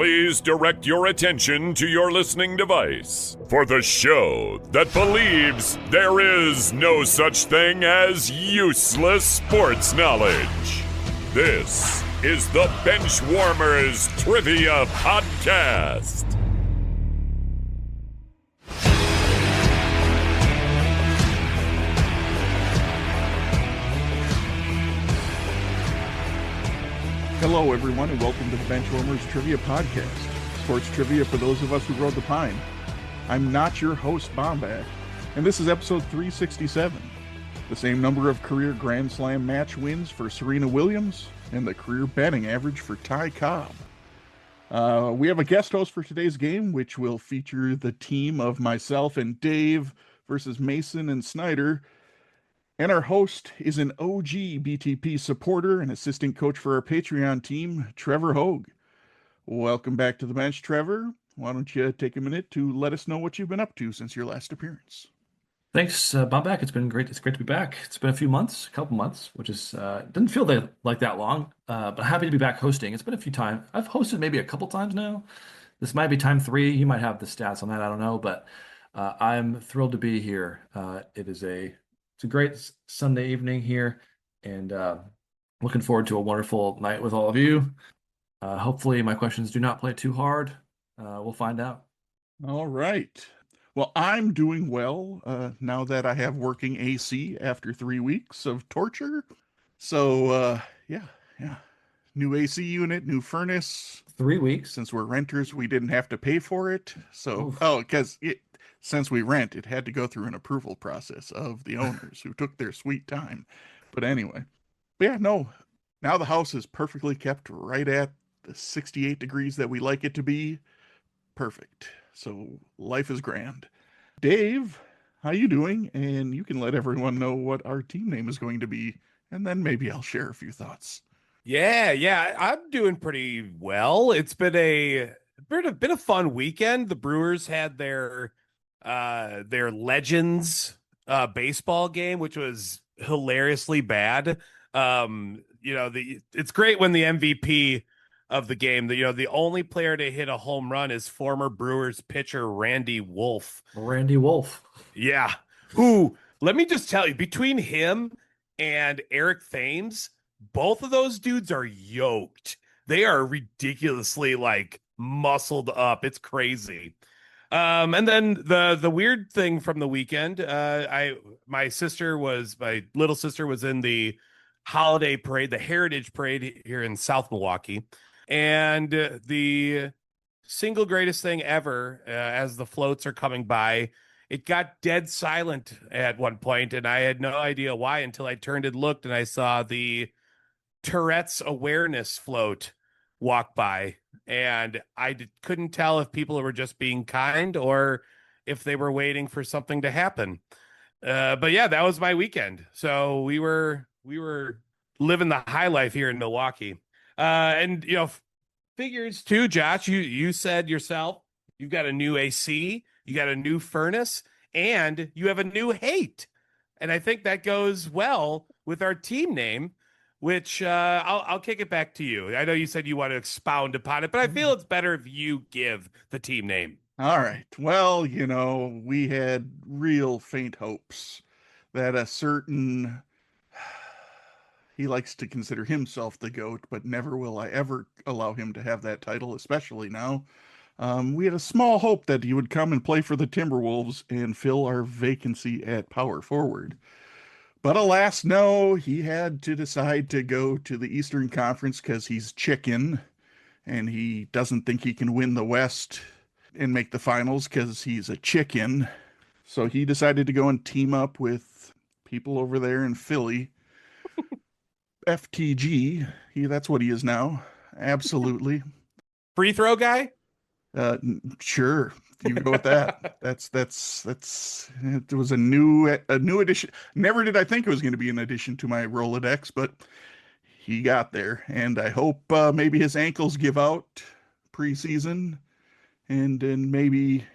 please direct your attention to your listening device for the show that believes there is no such thing as useless sports knowledge. This is the Benchwarmers Trivia Podcast. Hello, everyone, and welcome to the Benchwarmers Trivia Podcast. Sports trivia for those of us who rode the pine. I'm not your host, Bohmbach, and this is episode 367. The same number of career Grand Slam match wins for Serena Williams and the career batting average for Ty Cobb. We have a guest host for today's game, which will feature the team of myself and Dave versus Mason and Snyder. And our host is an OG BTP supporter and assistant coach for our Patreon team, Trevor Hogg. Welcome back to the bench, Trevor. Why don't you take a minute to let us know what you've been up to since your last appearance? Thanks, Bohmbach. It's been great. It's great to be back. It's been a few months, a couple months, which is didn't feel like that long, but happy to be back hosting. It's been a few times. I've hosted maybe a couple times now. This might be time 3. You might have the stats on that. I don't know, but I'm thrilled to be here. It's a great Sunday evening here, and looking forward to a wonderful night with all of you. Hopefully my questions do not play too hard. We'll find out. All right. Well, I'm doing well now that I have working AC after 3 weeks of torture. So, yeah. New AC unit, new furnace. 3 weeks. Since we're renters, we didn't have to pay for it. So, Oof. Since we rent, it had to go through an approval process of the owners who took their sweet time. But anyway, now the house is perfectly kept right at the 68 degrees that we like it to be. Perfect. So life is grand. Dave, how you doing? And you can let everyone know what our team name is going to be, and then maybe I'll share a few thoughts. Yeah, I'm doing pretty well. It's been a fun weekend. The Brewers had their Legends baseball game, which was hilariously bad. It's great when the MVP of the game, the only player to hit a home run is former Brewers pitcher Randy Wolf. Randy Wolf. Yeah. Who, let me just tell you, between him and Eric Thames, both of those dudes are yoked. They are ridiculously muscled up. It's crazy. And then the weird thing from the weekend, my little sister was in the holiday parade, the Heritage Parade here in South Milwaukee. And the single greatest thing ever, as the floats are coming by, it got dead silent at one point, and I had no idea why until I turned and looked, and I saw the Tourette's awareness float walk by, and I couldn't tell if people were just being kind or if they were waiting for something to happen. But yeah, that was my weekend. So we were living the high life here in Milwaukee. And figures too, Josh, you said yourself, you've got a new AC, you got a new furnace, and you have a new hate. And I think that goes well with our team name, which I'll kick it back to you. I know you said you want to expound upon it, but I feel it's better if you give the team name. All right. Well, we had real faint hopes that a certain, he likes to consider himself the GOAT, but never will I ever allow him to have that title, especially now. We had a small hope that he would come and play for the Timberwolves and fill our vacancy at power forward. But alas, no, he had to decide to go to the Eastern Conference because he's chicken and he doesn't think he can win the West and make the finals because he's a chicken. So he decided to go and team up with people over there in Philly. FTG, that's what he is now. Absolutely. Free throw guy? Sure. You go with that. That's it was a new addition. Never did I think it was going to be an addition to my Rolodex, but he got there, and I hope maybe his ankles give out preseason, and then maybe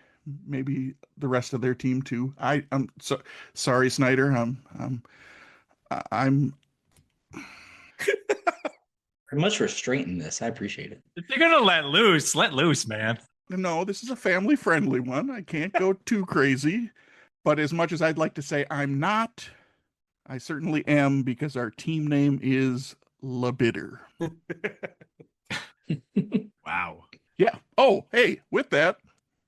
the rest of their team too. I'm so sorry, Snyder. I'm much restraint in this. I appreciate it. If you're gonna let loose, man. No, this is a family-friendly one. I can't go too crazy. But as much as I'd like to say I'm not, I certainly am, because our team name is La Bitter. Wow. Yeah. Oh, hey, with that,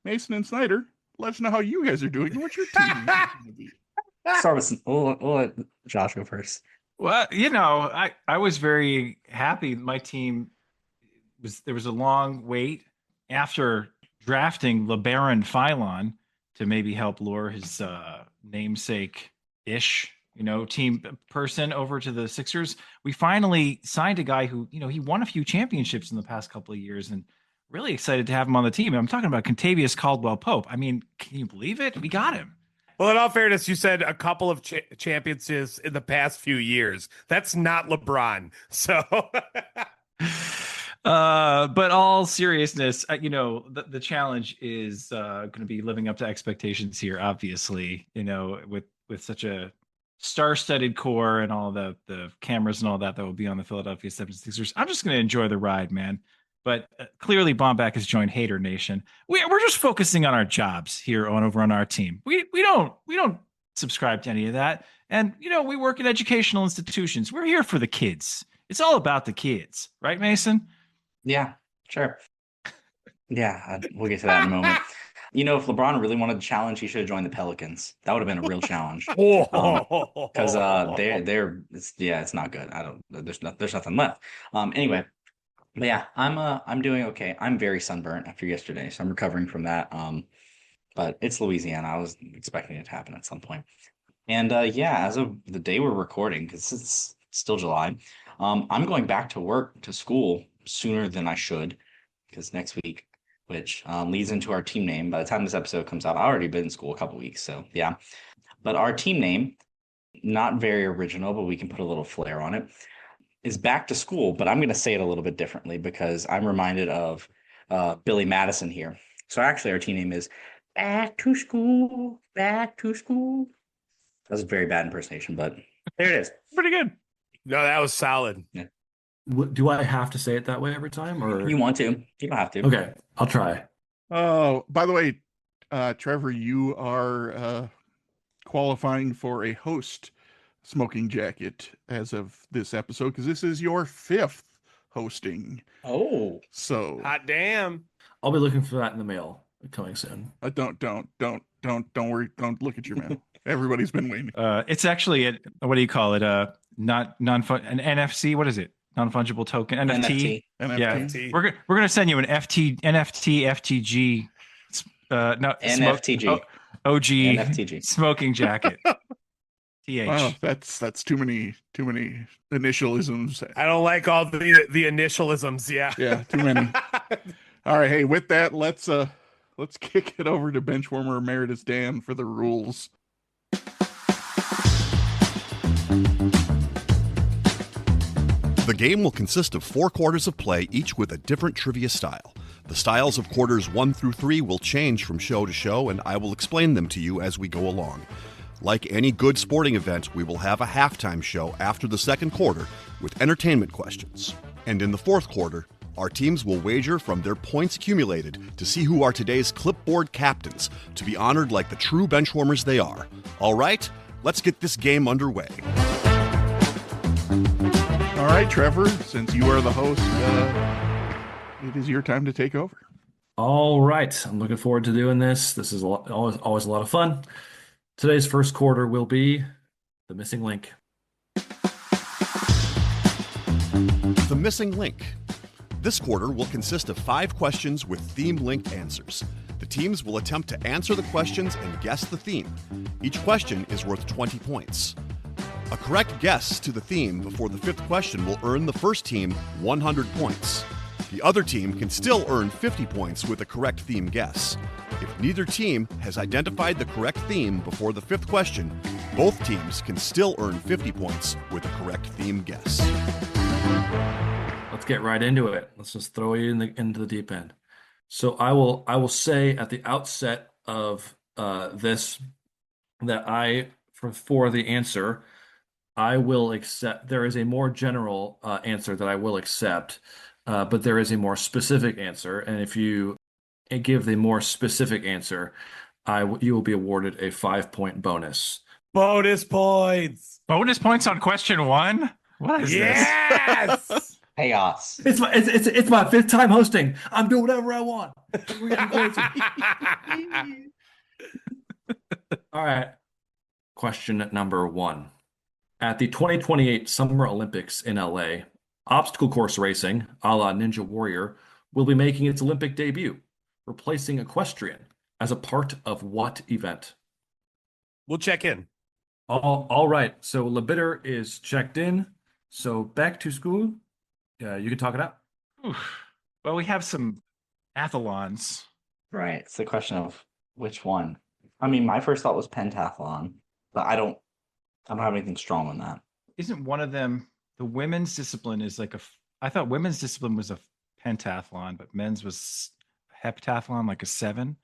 Mason and Snyder, let us know how you guys are doing. What's your team name going to be? Start with we'll let Josh go first. Well, I was very happy. My team there was a long wait after drafting LeBaron Philon to maybe help lure his namesake-ish, team person over to the Sixers. We finally signed a guy who, he won a few championships in the past couple of years, and really excited to have him on the team. I'm talking about Contavious Caldwell-Pope. I mean, can you believe it? We got him. Well, in all fairness, you said a couple of championships in the past few years. That's not LeBron. So, but all seriousness, the challenge is going to be living up to expectations here. Obviously, with such a star-studded core and all the cameras and all that will be on the Philadelphia 76ers. I'm just going to enjoy the ride, man. But clearly, Bohmbach has joined Hater Nation. We're just focusing on our jobs here over on our team. We don't subscribe to any of that. And we work in educational institutions. We're here for the kids. It's all about the kids, right, Mason? Yeah, sure. Yeah, we'll get to that in a moment. If LeBron really wanted to challenge, he should have joined the Pelicans. That would have been a real challenge. Because it's not good. There's nothing left. Anyway. But yeah, I'm doing okay. I'm very sunburnt after yesterday, so I'm recovering from that. But it's Louisiana. I was expecting it to happen at some point. And as of the day we're recording, because it's still July, I'm going back to school sooner than I should, because next week, which leads into our team name. By the time this episode comes out, I've already been in school a couple weeks, so yeah. But our team name, not very original, but we can put a little flair on it, is Back to School, but I'm going to say it a little bit differently because I'm reminded of Billy Madison here. So actually our team name is Back to School, Back to School. That was a very bad impersonation, but there it is. Pretty good. No, that was solid. Yeah. Do I have to say it that way every time, or You want to? You don't have to. Okay, I'll try. Oh, by the way, Trevor, you are qualifying for a host smoking jacket as of this episode, because this is your 5th hosting. Oh, So Hot damn. I'll be looking for that in the mail coming soon. don't worry. Don't look at your mail. Everybody's been waiting. It's actually what do you call it? An NFC. What is it? Non-fungible token. NFT. NFT. Yeah, we're gonna send you an NFT FTG. NFTG. OG NFTG. smoking jacket. TH. Wow, that's too many initialisms. I don't like all the initialisms. Yeah. Yeah, too many. All right, hey, with that, let's kick it over to Benchwarmer Emeritus Dan for the rules. The game will consist of 4 quarters of play, each with a different trivia style. The styles of quarters 1 through 3 will change from show to show, and I will explain them to you as we go along. Like any good sporting event, we will have a halftime show after the second quarter with entertainment questions. And in the fourth quarter, our teams will wager from their points accumulated to see who are today's clipboard captains, to be honored like the true benchwarmers they are. All right, let's get this game underway. All right, Trevor, since you are the host, it is your time to take over. All right, I'm looking forward to doing this. This is always a lot of fun. Today's first quarter will be the missing link. The missing link. This quarter will consist of 5 questions with theme-linked answers. The teams will attempt to answer the questions and guess the theme. Each question is worth 20 points. A correct guess to the theme before the 5th question will earn the first team 100 points. The other team can still earn 50 points with a correct theme guess. If neither team has identified the correct theme before the 5th question, both teams can still earn 50 points with a correct theme guess. Let's get right into it. Let's just throw you into the deep end. So I will say at the outset of this that for the answer, I will accept. There is a more general answer that I will accept, but there is a more specific answer. And if you give the more specific answer, you will be awarded a 5-point bonus. Bonus points. Bonus points on question one? What is Yes. Chaos. It's my 5th time hosting. I'm doing whatever I want. We're getting crazy. All right. Question number 1. At the 2028 Summer Olympics in LA, obstacle course racing, a la Ninja Warrior, will be making its Olympic debut, replacing equestrian as a part of what event? We'll check in. All right. So Lebitter is checked in. So back to school. You can talk it out. Oof. Well, we have some athlons. Right. It's the question of which one. I mean, my first thought was pentathlon, but I don't have anything strong on that. Isn't one of them the women's discipline is like I thought women's discipline was a pentathlon, but men's was heptathlon, like a 7.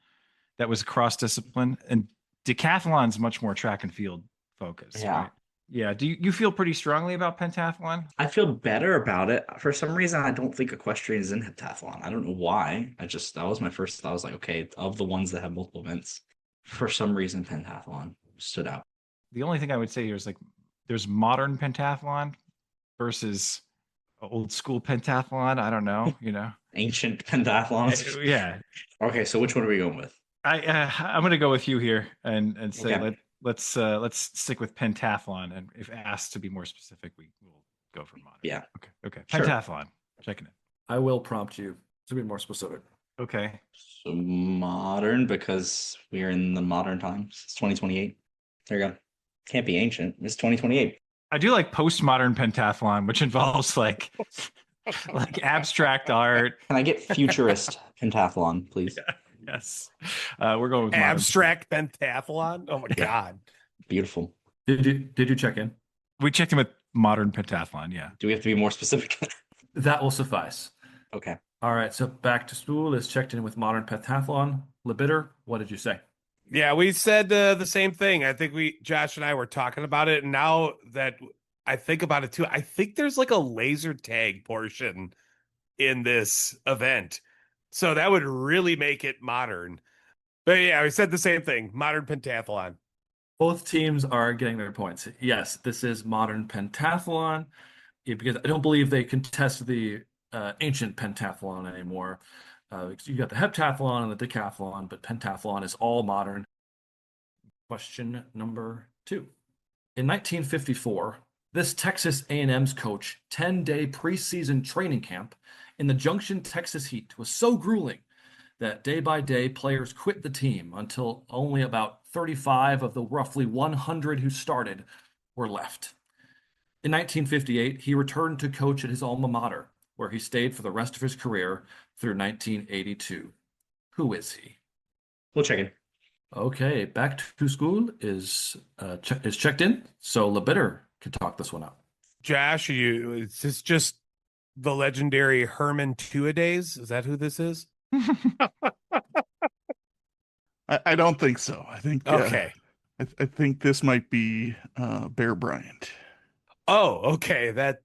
That was cross discipline, and decathlon's much more track and field focused. Yeah. Right? Yeah. Do you feel pretty strongly about pentathlon? I feel better about it. For some reason, I don't think equestrian is in heptathlon. I don't know why. That was my first thought. I was like, okay, of the ones that have multiple events, for some reason, pentathlon stood out. The only thing I would say here is like there's modern pentathlon versus old school pentathlon. I don't know, Ancient pentathlons. Yeah. Okay, so which one are we going with? I'm going to go with you here and say Okay. let's stick with pentathlon, and if asked to be more specific, we will go for modern. Yeah. Okay. Sure. Pentathlon. Checking it. I will prompt you to be more specific. Okay. So modern, because we're in the modern times. It's 2028. There you go. Can't be ancient. It's 2028. I do like postmodern pentathlon, which involves like abstract art. Can I get futurist pentathlon, please? Yes. We're going with modern. Abstract pentathlon. Oh my God. Beautiful. Did you check in? We checked in with modern pentathlon. Yeah. Do we have to be more specific? That will suffice. Okay. All right. So back to school is checked in with modern pentathlon. Lebitter, what did you say? Yeah, we said the same thing. I think Josh and I were talking about it. And now that I think about it too, I think there's like a laser tag portion in this event. So that would really make it modern. But yeah, we said the same thing. Modern pentathlon. Both teams are getting their points. Yes, this is modern pentathlon because I don't believe they contest the ancient pentathlon anymore. You got the heptathlon and the decathlon, but pentathlon is all modern. Question number 2. In 1954, this Texas A&M's coach 10-day preseason training camp in the Junction, Texas heat was so grueling that day by day players quit the team until only about 35 of the roughly 100 who started were left. In 1958, he returned to coach at his alma mater, where he stayed for the rest of his career through 1982. Who is he? We'll check in. Okay, back to school is checked in, so Lebitter can talk this one out. Josh, is this just the legendary Herman Twoadays? Is that who this is? I don't think so. I think Okay. I think this might be Bear Bryant. Oh, okay.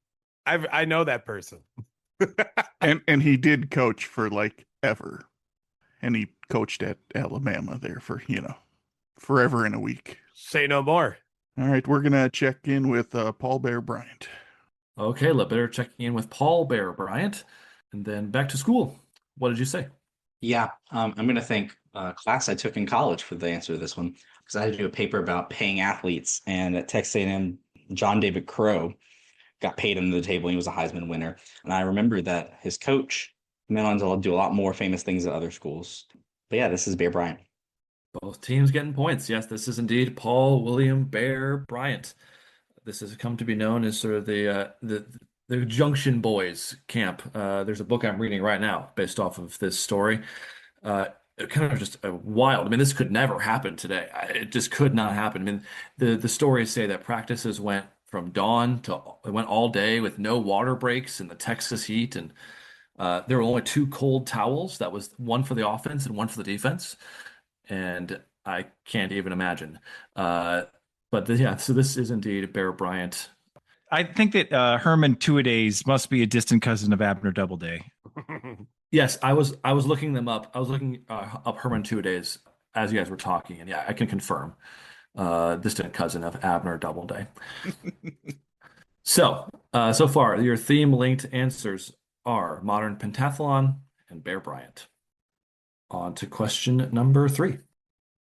I know that person. And he did coach for like ever. And he coached at Alabama there for, forever in a week. Say no more. All right, we're going to check in with Paul Bear Bryant. Okay, Lebitter checking in with Paul Bear Bryant, and then back to school. What did you say? Yeah, I'm going to thank a class I took in college for the answer to this one, because I had to do a paper about paying athletes, and at Texas A&M, John David Crow got paid under the table. He was a Heisman winner, and I remember that his coach went on to do a lot more famous things at other schools. But yeah, this is Bear Bryant. Both teams getting points. Yes, this is indeed Paul William Bear Bryant. This has come to be known as sort of the Junction Boys camp. There's a book I'm reading right now based off of this story. Kind of just wild. I mean, this could never happen today. It just could not happen. I mean, the stories say that practices went from dawn to it went all day with no water breaks in the Texas heat, and there were only 2 cold towels. That was one for the offense and one for the defense. And I can't even imagine. But yeah, so this is indeed Bear Bryant. I think that Herman Twoadays must be a distant cousin of Abner Doubleday. Yes, I was looking them up. I was looking up Herman Twoadays as you guys were talking, and yeah, I can confirm. Distant cousin of Abner Doubleday. So far, your theme-linked answers are Modern Pentathlon and Bear Bryant. On to question number 3.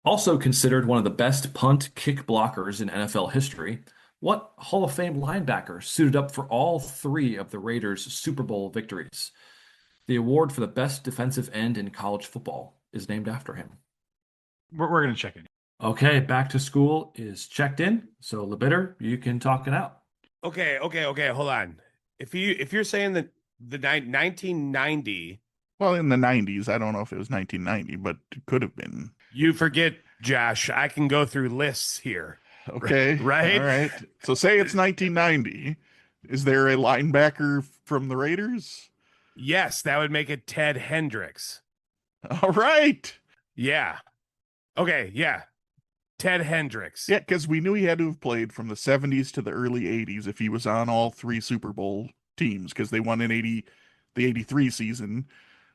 Also considered one of the best punt kick blockers in NFL history, what Hall of Fame linebacker suited up for all 3 of the Raiders' Super Bowl victories? The award for the best defensive end in college football is named after him. We're going to check it. Okay, back to school is checked in. So Lebitter, you can talk it out. Okay. Hold on. If you're saying that the 1990, Well, in the 90s, I don't know if it was 1990, but it could have been. you forget, Josh. I can go through lists here. Okay. Right? All right. So say it's 1990. Is there a linebacker from the Raiders? Yes, that would make it Ted Hendricks. All right. Yeah. Okay. Yeah. Ted Hendricks. Yeah, because we knew he had to have played from the 70s to the early 80s if he was on all 3 Super Bowl teams, because they won in the 83 season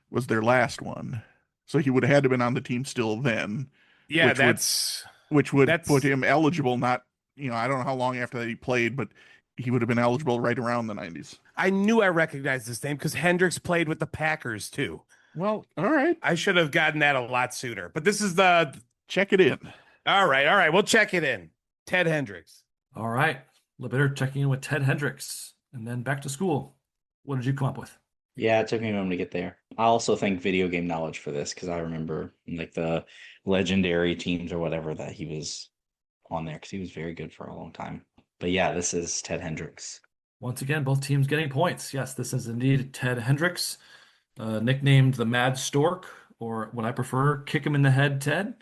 was their last one. So he would have had to have been on the team still then. Yeah, which would put him eligible, not, I don't know how long after that he played, but he would have been eligible right around the 90s. I knew I recognized this name because Hendricks played with the Packers too. Well, all right. I should have gotten that a lot sooner. But this is check it in. All right. We'll check it in. Ted Hendricks. All right. Lebitter checking in with Ted Hendricks. And then back to school. What did you come up with? Yeah, it took me a moment to get there. I also thank video game knowledge for this because I remember like the legendary teams or whatever that he was on there because he was very good for a long time. But yeah, this is Ted Hendricks. Once again, both teams getting points. Yes, this is indeed Ted Hendricks, nicknamed the Mad Stork, or what I prefer, kick him in the head, Ted.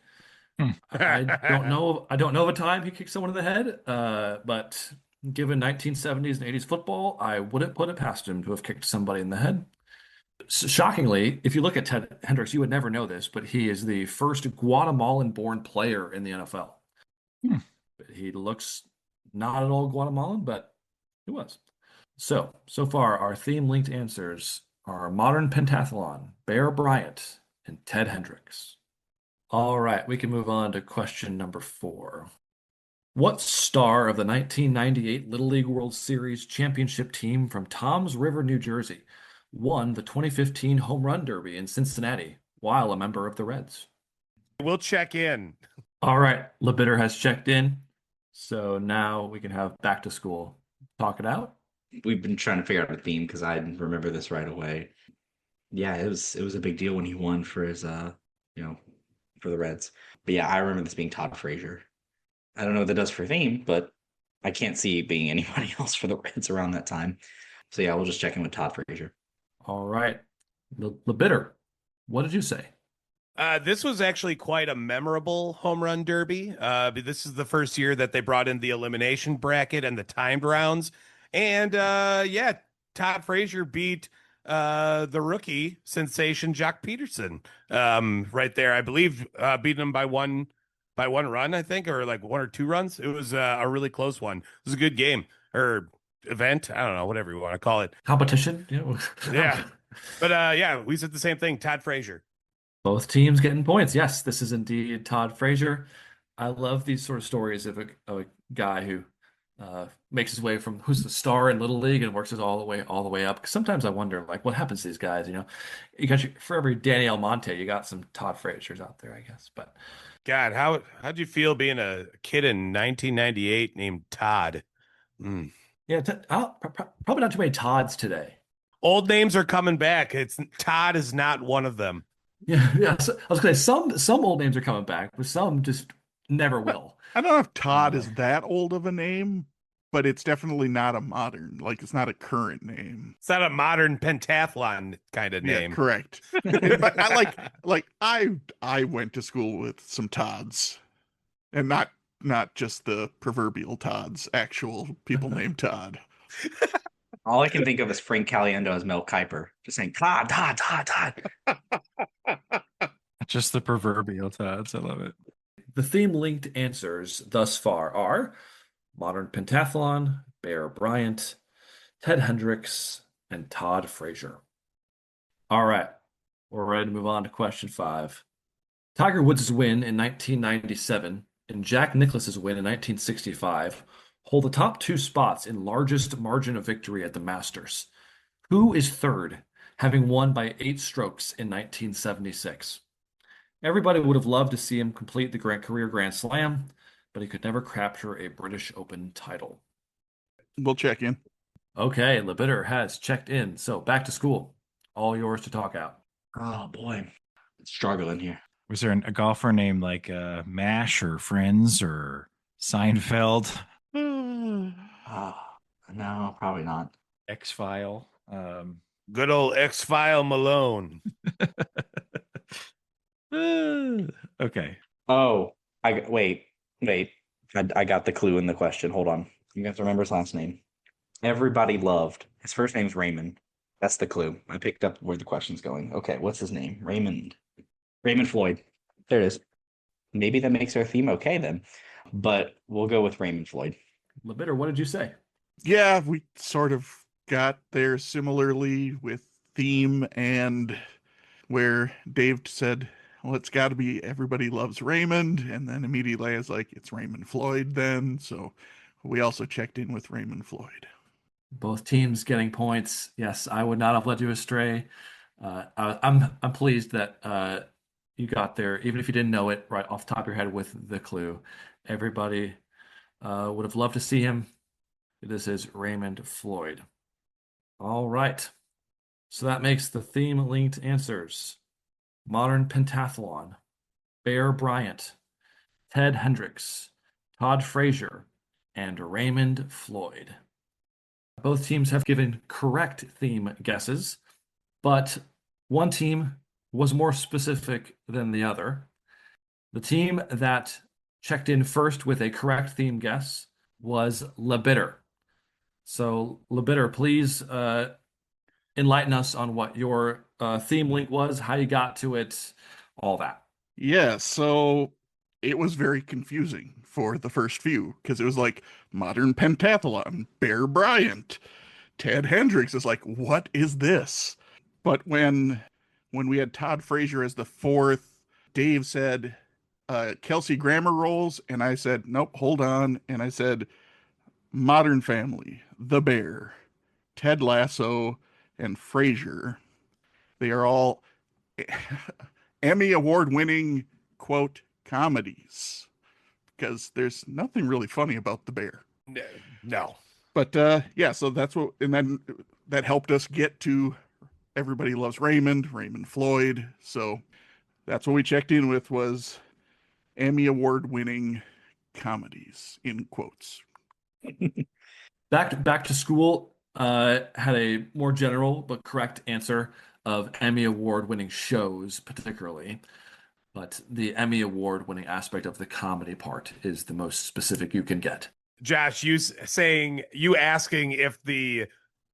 I don't know of a time he kicked someone in the head, but given 1970s and 80s football, I wouldn't put it past him to have kicked somebody in the head. Shockingly, if you look at Ted Hendricks, you would never know this, but he is the first Guatemalan-born player in the NFL. He looks not at all Guatemalan, but he was. So far, our theme-linked answers are Modern Pentathlon, Bear Bryant, and Ted Hendricks. All right, we can move on to question number 4. What star of the 1998 Little League World Series championship team from Toms River, New Jersey, won the 2015 Home Run Derby in Cincinnati while a member of the Reds? We'll check in. All right, Lebitter has checked in. So now we can have back to school. Talk it out. We've been trying to figure out a theme because I remember this right away. Yeah, it was a big deal when he won for his for the Reds. But yeah, I remember this being Todd Frazier. I don't know what that does for theme, but I can't see it being anybody else for the Reds around that time. So yeah, we'll just check in with Todd Frazier. All right. Lebitter, what did you say? This was actually quite a memorable home run derby. This is the first year that they brought in the elimination bracket and the timed rounds. And Todd Frazier beat the rookie sensation Jock Peterson right there. I believe beating him by one run, I think, or like 1 or 2 runs. It was a really close one. It was a good game or event. I don't know, whatever you want to call it. Competition. Yeah. But we said the same thing. Todd Frazier. Both teams getting points. Yes, this is indeed Todd Frazier. I love these sort of stories of a guy who makes his way from who's the star in Little League and works his all the way up. Because sometimes I wonder, like, what happens to these guys? You got for every Danny Almonte, you got some Todd Fraziers out there, I guess. But God, how'd you feel being a kid in 1998 named Todd? Yeah, probably not too many Todds today. Old names are coming back. Todd is not one of them. Yeah. So I was gonna say some old names are coming back, but some just never will. I don't know if Todd is that old of a name, but it's definitely not a modern, like it's not a current name. It's not a modern pentathlon kind of name. Yeah, correct. But I went to school with some Todds, and not just the proverbial Todds, actual people named Todd. All I can think of is Frank Caliendo as Mel Kiper, just saying Todd. Just the proverbial Todds. I love it. The theme-linked answers thus far are Modern Pentathlon, Bear Bryant, Ted Hendricks, and Todd Frazier. All right, we're ready to move on to question 5. Tiger Woods' win in 1997 and Jack Nicklaus's win in 1965 hold the top 2 spots in largest margin of victory at the Masters. Who is third, having won by 8 strokes in 1976? Everybody would have loved to see him complete the career Grand Slam, but he could never capture a British Open title. We'll check in. Okay, LeBitter has checked in, so back to school. All yours to talk out. Oh boy, struggling here. Was there a golfer named like MASH or Friends or Seinfeld? No, probably not. X-File. Good old X-File Malone. Okay. Oh, wait. I got the clue in the question. Hold on. You have to remember his last name. Everybody loved. His first name's Raymond. That's the clue. I picked up where the question's going. Okay, what's his name? Raymond Floyd. There it is. Maybe that makes our theme okay then. But we'll go with Raymond Floyd. LeBitter, what did you say? Yeah, we sort of got there similarly with theme, and where Dave said, well, it's got to be Everybody Loves Raymond, and then immediately I was like, it's Raymond Floyd then. So we also checked in with Raymond Floyd. Both teams getting points. Yes, I would not have led you astray. I'm pleased that you got there, even if you didn't know it right off the top of your head with the clue. Everybody would have loved to see him. This is Raymond Floyd. All right. So that makes the theme-linked answers: Modern Pentathlon, Bear Bryant, Ted Hendricks, Todd Frazier, and Raymond Floyd. Both teams have given correct theme guesses, but one team was more specific than the other. The team that checked in first with a correct theme guess was LeBitter. So, LeBitter, please enlighten us on what your theme link was, how you got to it, all that. Yeah, so it was very confusing for the first few because it was like Modern Pentathlon, Bear Bryant, Ted Hendricks is like, what is this? But when we had Todd Frazier as the 4th, Dave said Kelsey Grammer rolls, and I said, nope, hold on. And I said Modern Family, The Bear, Ted Lasso, and Frazier. They are all Emmy Award-winning, quote, comedies, because there's nothing really funny about The Bear. No. But yeah, so that's what, and then that helped us get to Everybody Loves Raymond Floyd. So that's what we checked in with, was Emmy Award-winning comedies, in quotes. Back to school had a more general but correct answer of Emmy Award-winning shows, particularly. But the Emmy Award-winning aspect of the comedy part is the most specific you can get. Josh, you asking if the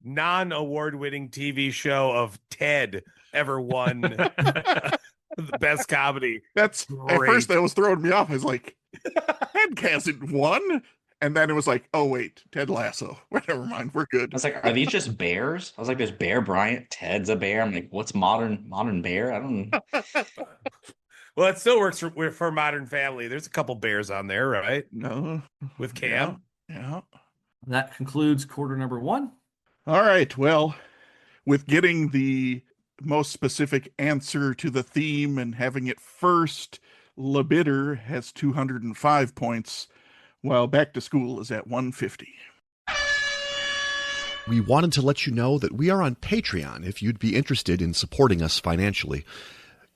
non-award-winning TV show of Ted ever won the best comedy. That's Great. At first that was throwing me off. I was like, Ted hasn't won. And then it was like, oh wait, Ted Lasso. Never mind, we're good. I was like, are these just bears? I was like, there's Bear Bryant, Ted's a bear. I'm like, what's modern bear? I don't know. Well, it still works for Modern Family. There's a couple bears on there, right? No. With Cam. Yeah. That concludes quarter number 1. All right. Well, with getting the most specific answer to the theme and having it first, LeBitter has 205 points, while Back to School is at 150. We wanted to let you know that we are on Patreon if you'd be interested in supporting us financially.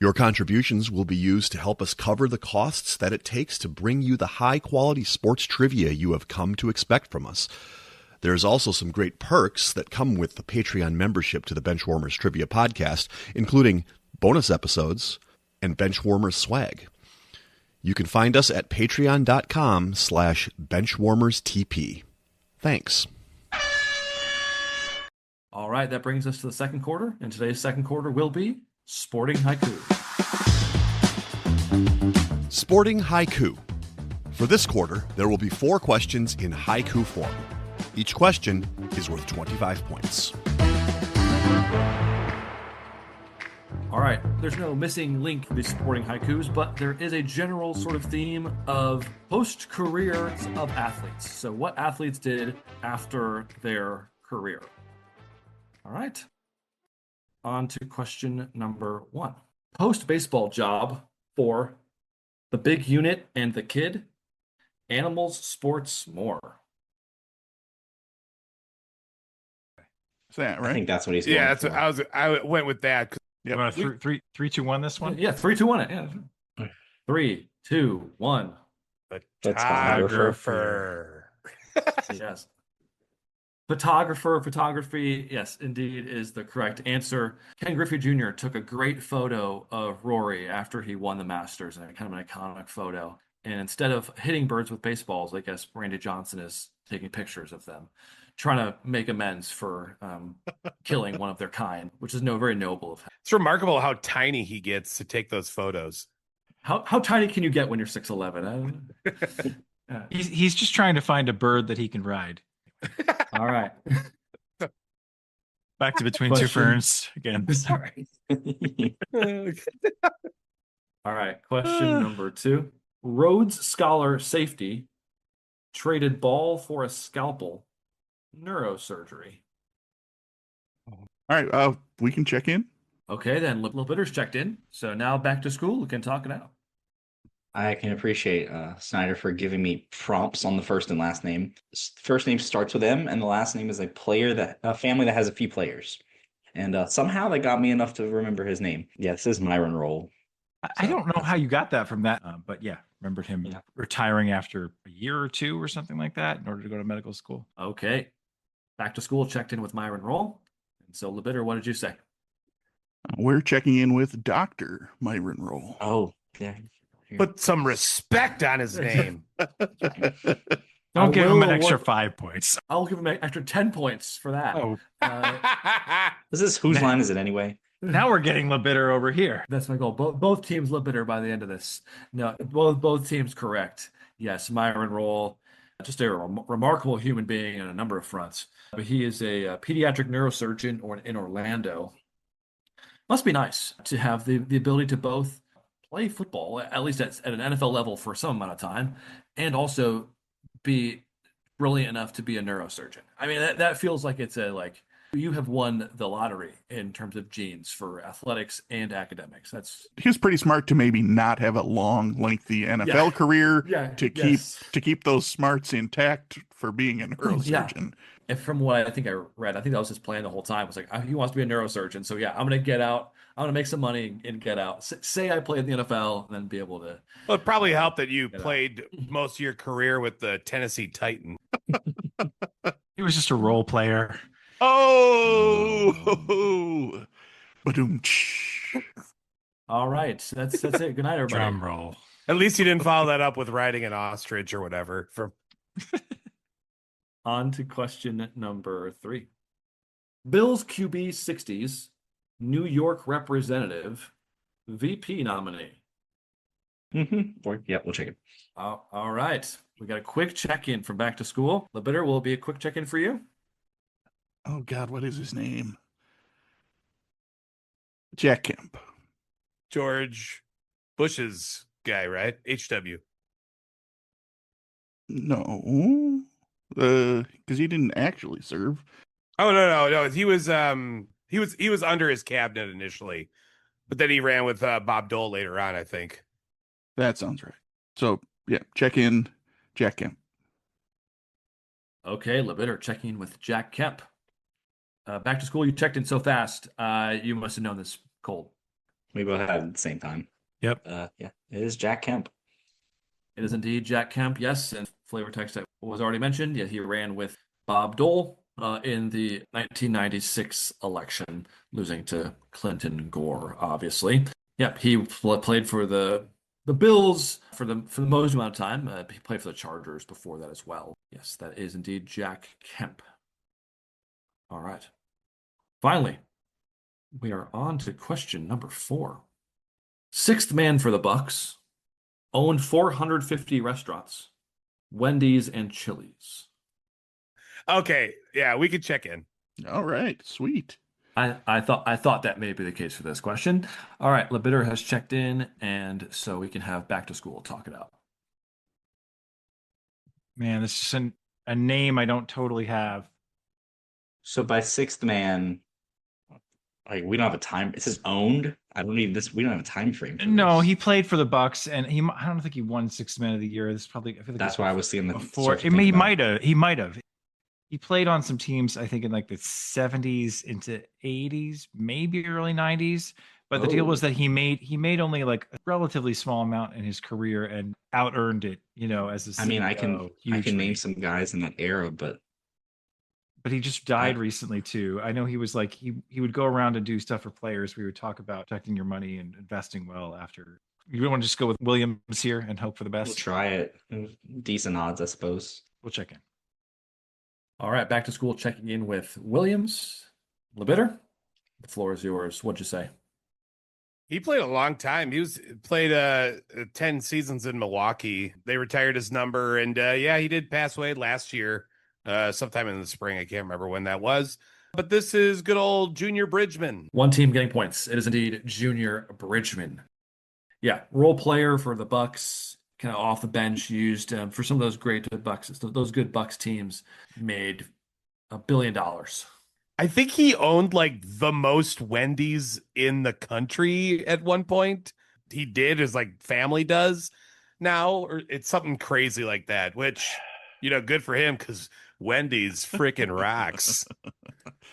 Your contributions will be used to help us cover the costs that it takes to bring you the high-quality sports trivia you have come to expect from us. There's also some great perks that come with the Patreon membership to the Benchwarmers Trivia Podcast, including bonus episodes and Benchwarmers swag. You can find us at patreon.com/benchwarmerstp. Thanks. All right, that brings us to the second quarter, and today's second quarter will be Sporting Haiku. Sporting Haiku. For this quarter, there will be 4 questions in haiku form. Each question is worth 25 points. All right, there's no missing link for these supporting haikus, but there is a general sort of theme of post-careers of athletes. So what athletes did after their career. All right. On to question number 1. Post-baseball job for the big unit and the kid, animals, sports, more. Is that I right? think that's what he's going Yeah, that's for. what I went with that. Yep. Want to 3, 2, 1 this one? Yeah, 3, 2, 1 it. Yeah. 3, 2, 1. Photographer. Yes. Photography, yes, indeed, is the correct answer. Ken Griffey Jr. took a great photo of Rory after he won the Masters, and kind of an iconic photo. And instead of hitting birds with baseballs, I guess Randy Johnson is taking pictures of them, trying to make amends for killing one of their kind, which is very noble of him. It's remarkable how tiny he gets to take those photos. How tiny can you get when you're 6'11"? He's just trying to find a bird that he can ride. All right. Back to Between Two Question. Ferns again. Sorry. All right. Question number 2. Rhodes Scholar Safety traded ball for a scalpel. Neurosurgery. All right. We can check in. Okay, then Little Bitter's checked in. So now back to school. We can talk it out. I can appreciate Snyder for giving me prompts on the first and last name. First name starts with M, and the last name is a family that has a few players. And somehow they got me enough to remember his name. Yeah, this is Myron Roll. I don't know how you got that from that, but yeah, remembered him Yeah. retiring after a year or two or something like that in order to go to medical school. Okay. Back to school checked in with Myron Roll. And so, Libitter, what did you say? We're checking in with Dr. Myron Roll. Oh, yeah. Put some respect on his name. Don't give him an will extra award- 5 points. I'll give him an extra 10 points for that. Oh, Is this whose line is it anyway? now we're getting a bitter over here. That's my goal. Both teams Libitter by the end of this. No, both teams correct. Yes, Myron Roll, just a remarkable human being on a number of fronts. But he is a pediatric neurosurgeon in Orlando. Must be nice to have the ability to both play football, at least at an NFL level for some amount of time, and also be brilliant enough to be a neurosurgeon. I mean, that feels like it's you have won the lottery in terms of genes for athletics and academics. He was pretty smart to maybe not have a long, lengthy NFL career to keep those smarts intact for being a neurosurgeon. And from what I think I read, I think that was his plan the whole time. Was like he wants to be a neurosurgeon. So yeah, I'm gonna get out. I'm gonna make some money and get out. Say I played in the NFL, and then be able to. Well, it probably helped that you played most of your career with the Tennessee Titans. He was just a role player. Oh, Ba-doom. All right, that's it. Good night, everybody. Drum roll. At least you didn't follow that up with riding an ostrich or whatever. On to question number 3. Bills QB 60s, New York representative, VP nominee. Yeah, we'll check it. All right. We got a quick check-in from back to school. Libitter, will it be a quick check-in for you? Oh, God, what is his name? Jack Kemp. George Bush's guy, right? HW. No, because he didn't actually serve. Oh no. He was under his cabinet initially, but then he ran with Bob Dole later on, I think. That sounds right. So yeah, check in, Jack Kemp. Okay, Libitter checking with Jack Kemp. Back to school, you checked in so fast. You must have known this cold. We both had it at the same time. Yep. Yeah, it is Jack Kemp. It is indeed Jack Kemp, yes. And flavor text that was already mentioned. Yeah, he ran with Bob Dole in the 1996 election, losing to Clinton Gore, obviously. Yep, he played for the Bills for the most amount of time. He played for the Chargers before that as well. Yes, that is indeed Jack Kemp. All right. Finally, we are on to question number 4. Sixth man for the Bucks, owned 450 restaurants, Wendy's and Chili's. Okay, yeah, we could check in. All right, sweet. I thought that may be the case for this question. All right, Lebitter has checked in, and so we can have back to school talk it out. Man, this is a name I don't totally have. So by sixth man, like we don't have a time. It says owned. I don't need this. We don't have a time frame. For No, this. he played for the Bucks, and I don't think he won Sixth Man of the Year. This is probably, I feel like That's why I was seeing the before. He might have. He might have. He played on some teams, I think, in like the 70s into 80s, maybe early 90s. But the deal was that he made only like a relatively small amount in his career and out earned it, as a CEO. I mean, I can name some guys in that era, but he just died recently too. I know he was like he would go around and do stuff for players. We would talk about protecting your money and investing well after. You want to just go with Williams here and hope for the best? we'll try it. Decent odds, I suppose. We'll check in. All right, back to school checking in with Williams. Lebitter, the floor is yours. What'd you say? He played a long time. He played 10 seasons in Milwaukee. They retired his number, and he did pass away last year, sometime in the spring. I can't remember when that was. But this is good old Junior Bridgman. One team getting points. It is indeed Junior Bridgman. Yeah, role player for the Bucks, kind of off the bench, used for some of those great Bucks. Those good Bucks teams made $1 billion. I think he owned like the most Wendy's in the country at one point. He did, his like family does now, or it's something crazy like that, which, good for him because Wendy's freaking rocks.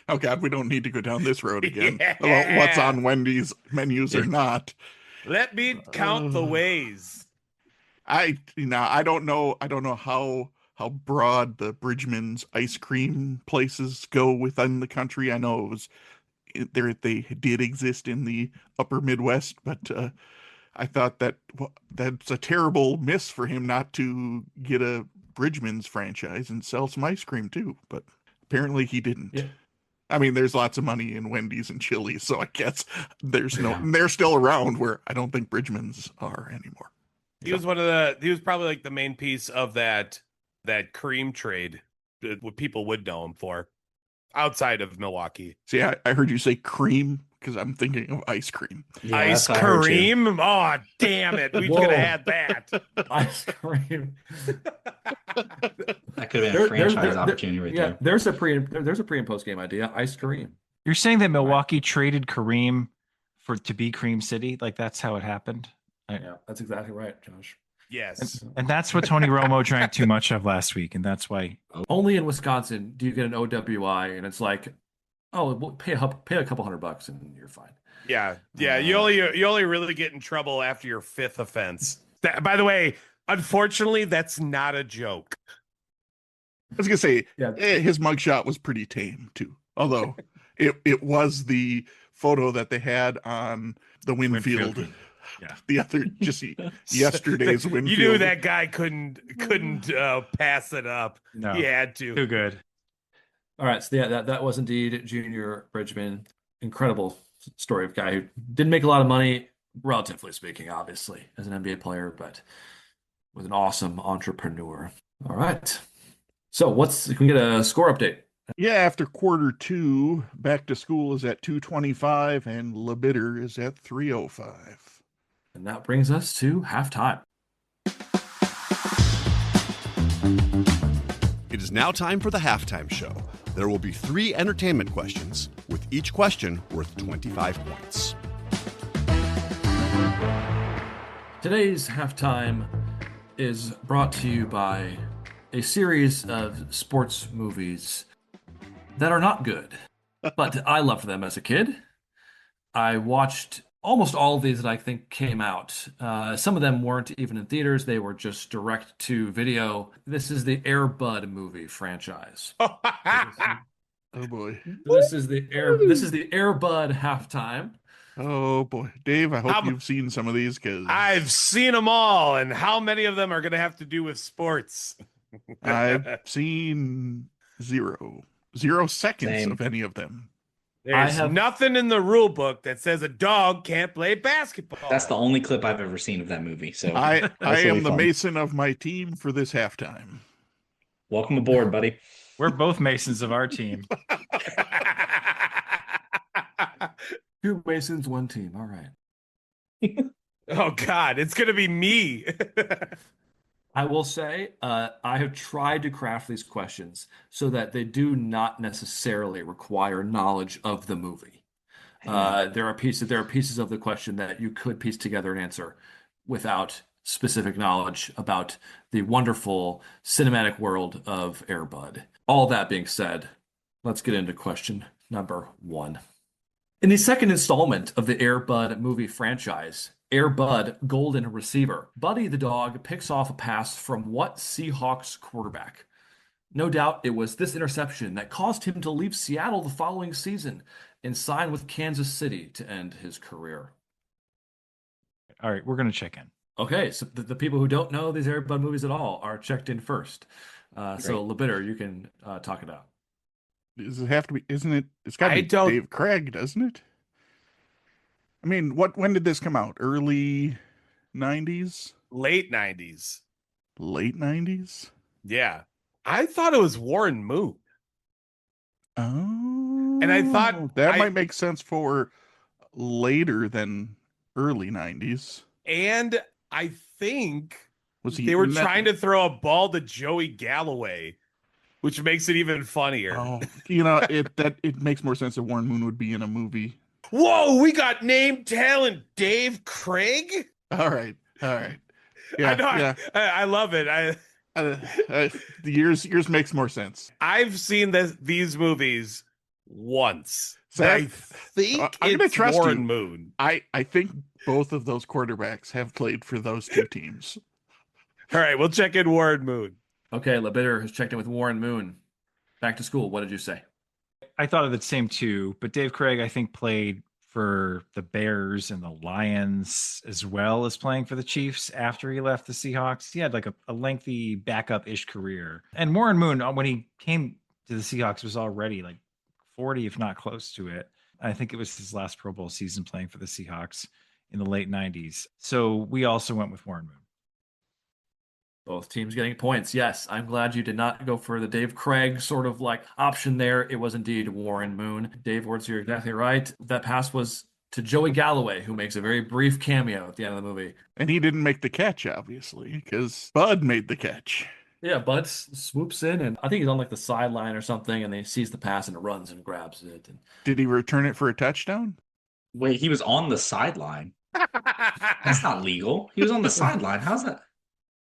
Oh God, we don't need to go down this road again Yeah. about what's on Wendy's menus or not. Let me count the ways. I don't know how broad the Bridgman's ice cream places go within the country. I know they did exist in the upper Midwest, but I thought that's a terrible miss for him not to get a Bridgman's franchise and sell some ice cream too. But apparently he didn't. Yeah. I mean, there's lots of money in Wendy's and Chili's, so I guess they're still around where I don't think Bridgman's are anymore. He was probably like the main piece of that cream trade that what people would know him for outside of Milwaukee. See, I heard you say cream because I'm thinking of ice cream. Yeah, Ice that's what I heard, too. cream? Oh, damn it. We could have had that. Ice cream. That could have been a franchise opportunity right there. There's a pre and post game idea. Ice cream. You're saying that Milwaukee traded Kareem to be Cream City? Like that's how it happened? Yeah, that's exactly right, Josh. Yes. And that's what Tony Romo drank too much of last week, and that's why. Only in Wisconsin do you get an OWI, and it's like, oh, we'll pay a couple $100 and you're fine. Yeah. You only really get in trouble after your fifth offense. By the way, unfortunately, that's not a joke. I was gonna say, Yeah. his mugshot was pretty tame too. Although it was the photo that they had on the Winfield. Yeah. The other yesterday's Winfield. You knew that guy couldn't pass it up. No. He had to. Too good. All right, so yeah, that was indeed Junior Bridgman. Incredible story of a guy who didn't make a lot of money, relatively speaking, obviously, as an NBA player, but was an awesome entrepreneur. All right. So can we get a score update? Yeah, after quarter two, back to school is at 225 and Lebitter is at 305. And that brings us to halftime. It is now time for the halftime show. There will be 3 entertainment questions, with each question worth 25 points. Today's halftime is brought to you by a series of sports movies that are not good, but I loved them as a kid. I watched almost all of these that I think came out. Some of them weren't even in theaters. They were just direct to video. This is the Air Bud movie franchise. Oh boy. This is the Air Bud halftime. Oh boy. Dave, I hope you've seen some of these because I've seen them all, and how many of them are going to have to do with sports? I've seen zero seconds Same. of any of them. There's nothing in the rule book that says a dog can't play basketball. That's the only clip I've ever seen of that movie. So I that's really am the fun. Mason of my team for this halftime. Welcome aboard, buddy. We're both Masons of our team. 2 Masons, 1 team. All right. Oh God, it's gonna be me. I will say, I have tried to craft these questions so that they do not necessarily require knowledge of the movie. There are pieces of the question that you could piece together an answer without specific knowledge about the wonderful cinematic world of Air Bud. All that being said, let's get into question number 1. In the second installment of the Air Bud movie franchise, Air Bud Golden Receiver, Buddy the dog picks off a pass from what Seahawks quarterback? No doubt it was this interception that caused him to leave Seattle the following season and sign with Kansas City to end his career. All right, we're going to check in. Okay, so the people who don't know these Air Bud movies at all are checked in first. So Lebitter, you can talk it out. Does it have to be? Isn't it? It's got to I be don't- Dave Craig, doesn't it? I mean, when did this come out? Early 90s? Late 90s. Late 90s? Yeah. I thought it was Warren Moon. Oh. And I thought that might make sense for later than early 90s. And I think Was he they were in that- trying to throw a ball to Joey Galloway, which makes it even funnier. Oh, it makes more sense that Warren Moon would be in a movie. Whoa, we got name talent Dave Craig? All right. Yeah. I know, Yeah. I love it. Yours makes more sense. I've seen these movies once. So I think I'm gonna it's trust Warren you. Moon. I think both of those quarterbacks have played for those two teams. All right, we'll check in Warren Moon. Okay, Lebitter has checked in with Warren Moon. Back to school. What did you say? I thought of the same too, but Dave Craig, I think, played for the Bears and the Lions as well as playing for the Chiefs after he left the Seahawks. He had like a lengthy backup-ish career. And Warren Moon, when he came to the Seahawks, was already like 40, if not close to it. I think it was his last Pro Bowl season playing for the Seahawks in the late 90s. So we also went with Warren Moon. Both teams getting points. Yes, I'm glad you did not go for the Dave Craig sort of like option there. It was indeed Warren Moon. Dave Wertz, you're exactly right. That pass was to Joey Galloway, who makes a very brief cameo at the end of the movie. And he didn't make the catch, obviously, because Bud made the catch. Yeah, Bud swoops in, and I think he's on like the sideline or something, and he sees the pass and runs and grabs it. And Did he return it for a touchdown? Wait, he was on the sideline. That's not legal. He was on the sideline. How's that?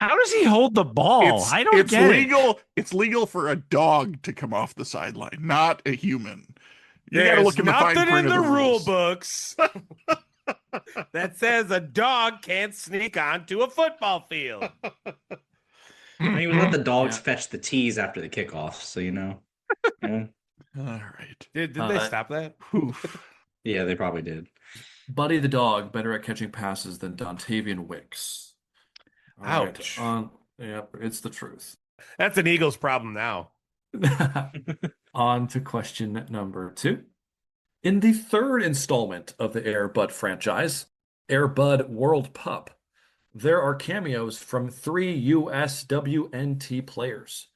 How does he hold the ball? I don't it's get legal. it. It's legal for a dog to come off the sideline, not a human. You got to There's look in the fine nothing print in of the the rule rules. books that says a dog can't sneak onto a football field. I mean, we let the dogs fetch the tees after the kickoff, so you know. Yeah, All right. Did they stop that? Oof. yeah, they probably did. Buddy the dog better at catching passes than Dontavian Wicks. All right, Ouch. Yep, it's the truth. That's an Eagles problem now. On to question number 2. In the third installment of the Air Bud franchise, Air Bud World Pup, there are cameos from 3 USWNT players: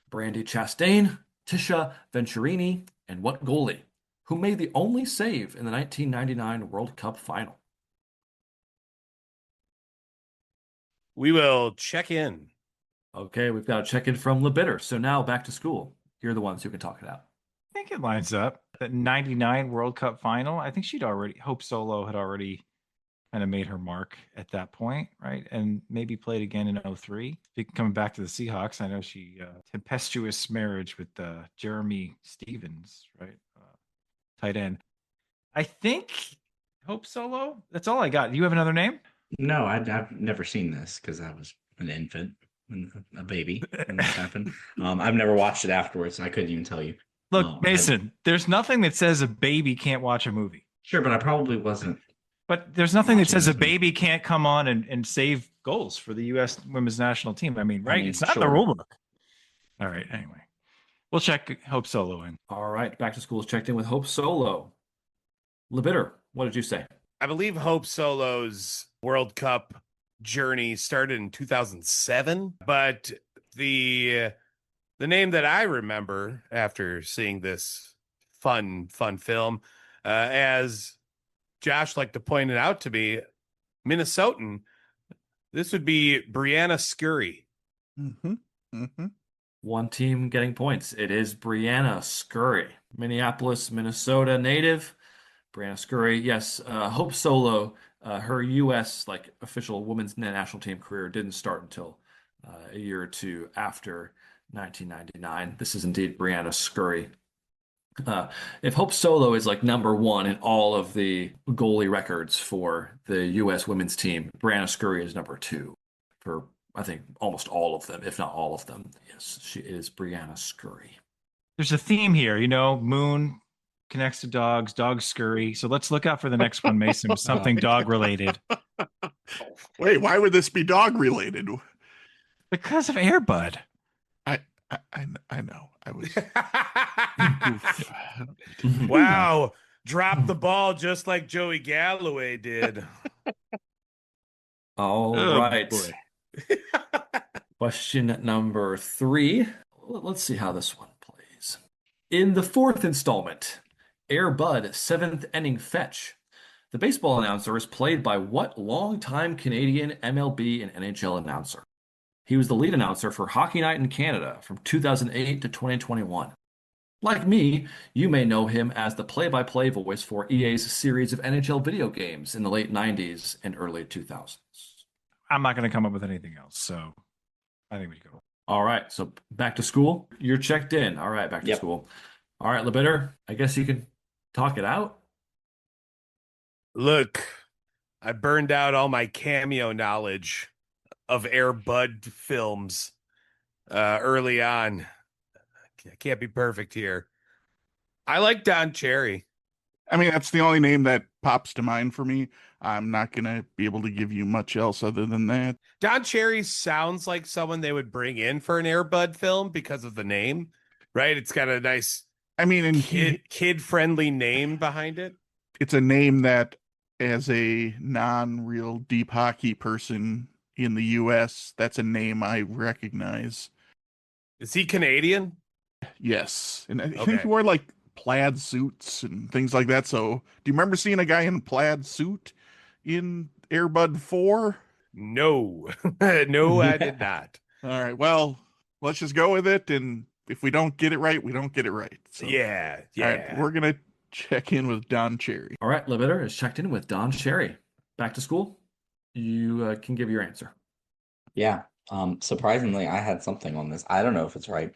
Brandy Chastain, Tisha Venturini, and what goalie, who made the only save in the 1999 World Cup final? We will check in. Okay, we've got a check-in from Lebitter. So now back to school. You're the ones who can talk it out. I think it lines up. That 99 World Cup final, I think Hope Solo had already kind of made her mark at that point, right? And maybe played again in 03. Coming back to the Seahawks, I know she tempestuous marriage with Jeremy Stevens, right? Tight end. I think Hope Solo. That's all I got. Do you have another name? No, I've never seen this because I was an infant, a baby when this happened. I've never watched it afterwards, so I couldn't even tell you. Look, Mason, there's nothing that says a baby can't watch a movie. Sure, but I probably wasn't. But there's nothing that says a baby can't come on and save goals for the U.S. women's national team. I mean, right? It's not in the sure. rule book. All right. Anyway, we'll check Hope Solo in. All right, back to school is checked in with Hope Solo. Lebitter, what did you say? I believe Hope Solo's World Cup journey started in 2007, but the The name that I remember after seeing this fun film, as Josh liked to point it out to me, Minnesotan, this would be Brianna Scurry. Mm-hmm. Mm-hmm. One team getting points. It is Brianna Scurry, Minneapolis, Minnesota native. Brianna Scurry, yes. Hope Solo, her U.S. official women's national team career didn't start until a year or two after 1999. This is indeed Brianna Scurry. If Hope Solo is number one in all of the goalie records for the U.S. women's team, Brianna Scurry is number two for, I think, almost all of them, if not all of them. Yes, she is Brianna Scurry. There's a theme here, moon connects to dogs, dogs scurry. So let's look out for the next one, Mason, with something dog related. Wait, why would this be dog related? Because of Air Bud. I know. I was. Wow. Dropped the ball just like Joey Galloway did. All right. Question number 3. Let's see how this one plays. In the 4th installment, Air Bud 7th inning fetch, the baseball announcer is played by what longtime Canadian MLB and NHL announcer? He was the lead announcer for Hockey Night in Canada from 2008 to 2021. Like me, you may know him as the play-by-play voice for EA's series of NHL video games in the late 90s and early 2000s. I'm not going to come up with anything else, so I think we go. All right, so back to school. You're checked in. All right, back to school. All right, LeBitter, I guess you can talk it out. Look, I burned out all my cameo knowledge of Air Bud films early on. I can't be perfect here. I like Don Cherry. I mean, that's the only name that pops to mind for me. I'm not going to be able to give you much else other than that. Don Cherry sounds like someone they would bring in for an Air Bud film because of the name, right? It's got a nice, kid-friendly name behind it. It's a name that, as a non-real deep hockey person in the U.S., that's a name I recognize. Is he Canadian? Yes. And I think he wore plaid suits and things like that. So do you remember seeing a guy in a plaid suit in Air Bud 4? No. No, I did not. All right. Well, let's just go with it. And if we don't get it right, we don't get it right. So, yeah. All right, we're going to check in with Don Cherry. All right, LeBitter is checked in with Don Cherry. Back to school. You can give your answer. Yeah. Surprisingly, I had something on this. I don't know if it's right.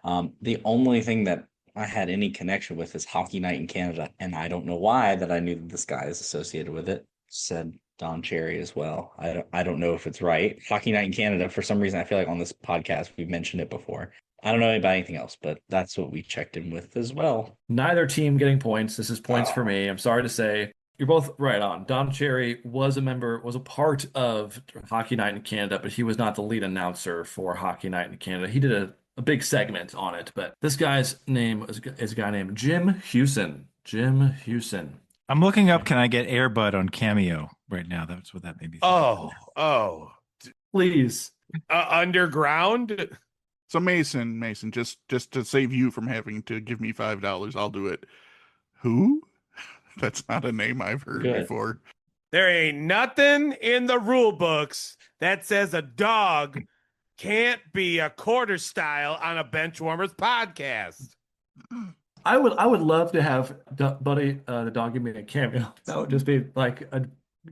The only thing that I had any connection with is Hockey Night in Canada, and I don't know why that I knew that this guy is associated with it. Said Don Cherry as well. I don't know if it's right. Hockey Night in Canada, for some reason, I feel like on this podcast we've mentioned it before. I don't know about anything else, but that's what we checked in with as well. Neither team getting points. This is points for me. I'm sorry to say. You're both right on. Don Cherry was a part of Hockey Night in Canada, but he was not the lead announcer for Hockey Night in Canada. He did a big segment on it, but this guy's name is a guy named Jim Hewson. Jim Hewson. I'm looking up, can I get Air Bud on Cameo right now? That's what that made me think. Oh. Please. Underground? So Mason, just to save you from having to give me $5, I'll do it. Who? That's not a name I've heard before. There ain't nothing in the rule books that says a dog can't be a quarter style on a Benchwarmers podcast. I would love to have Buddy the dog give me a cameo. That would just be like a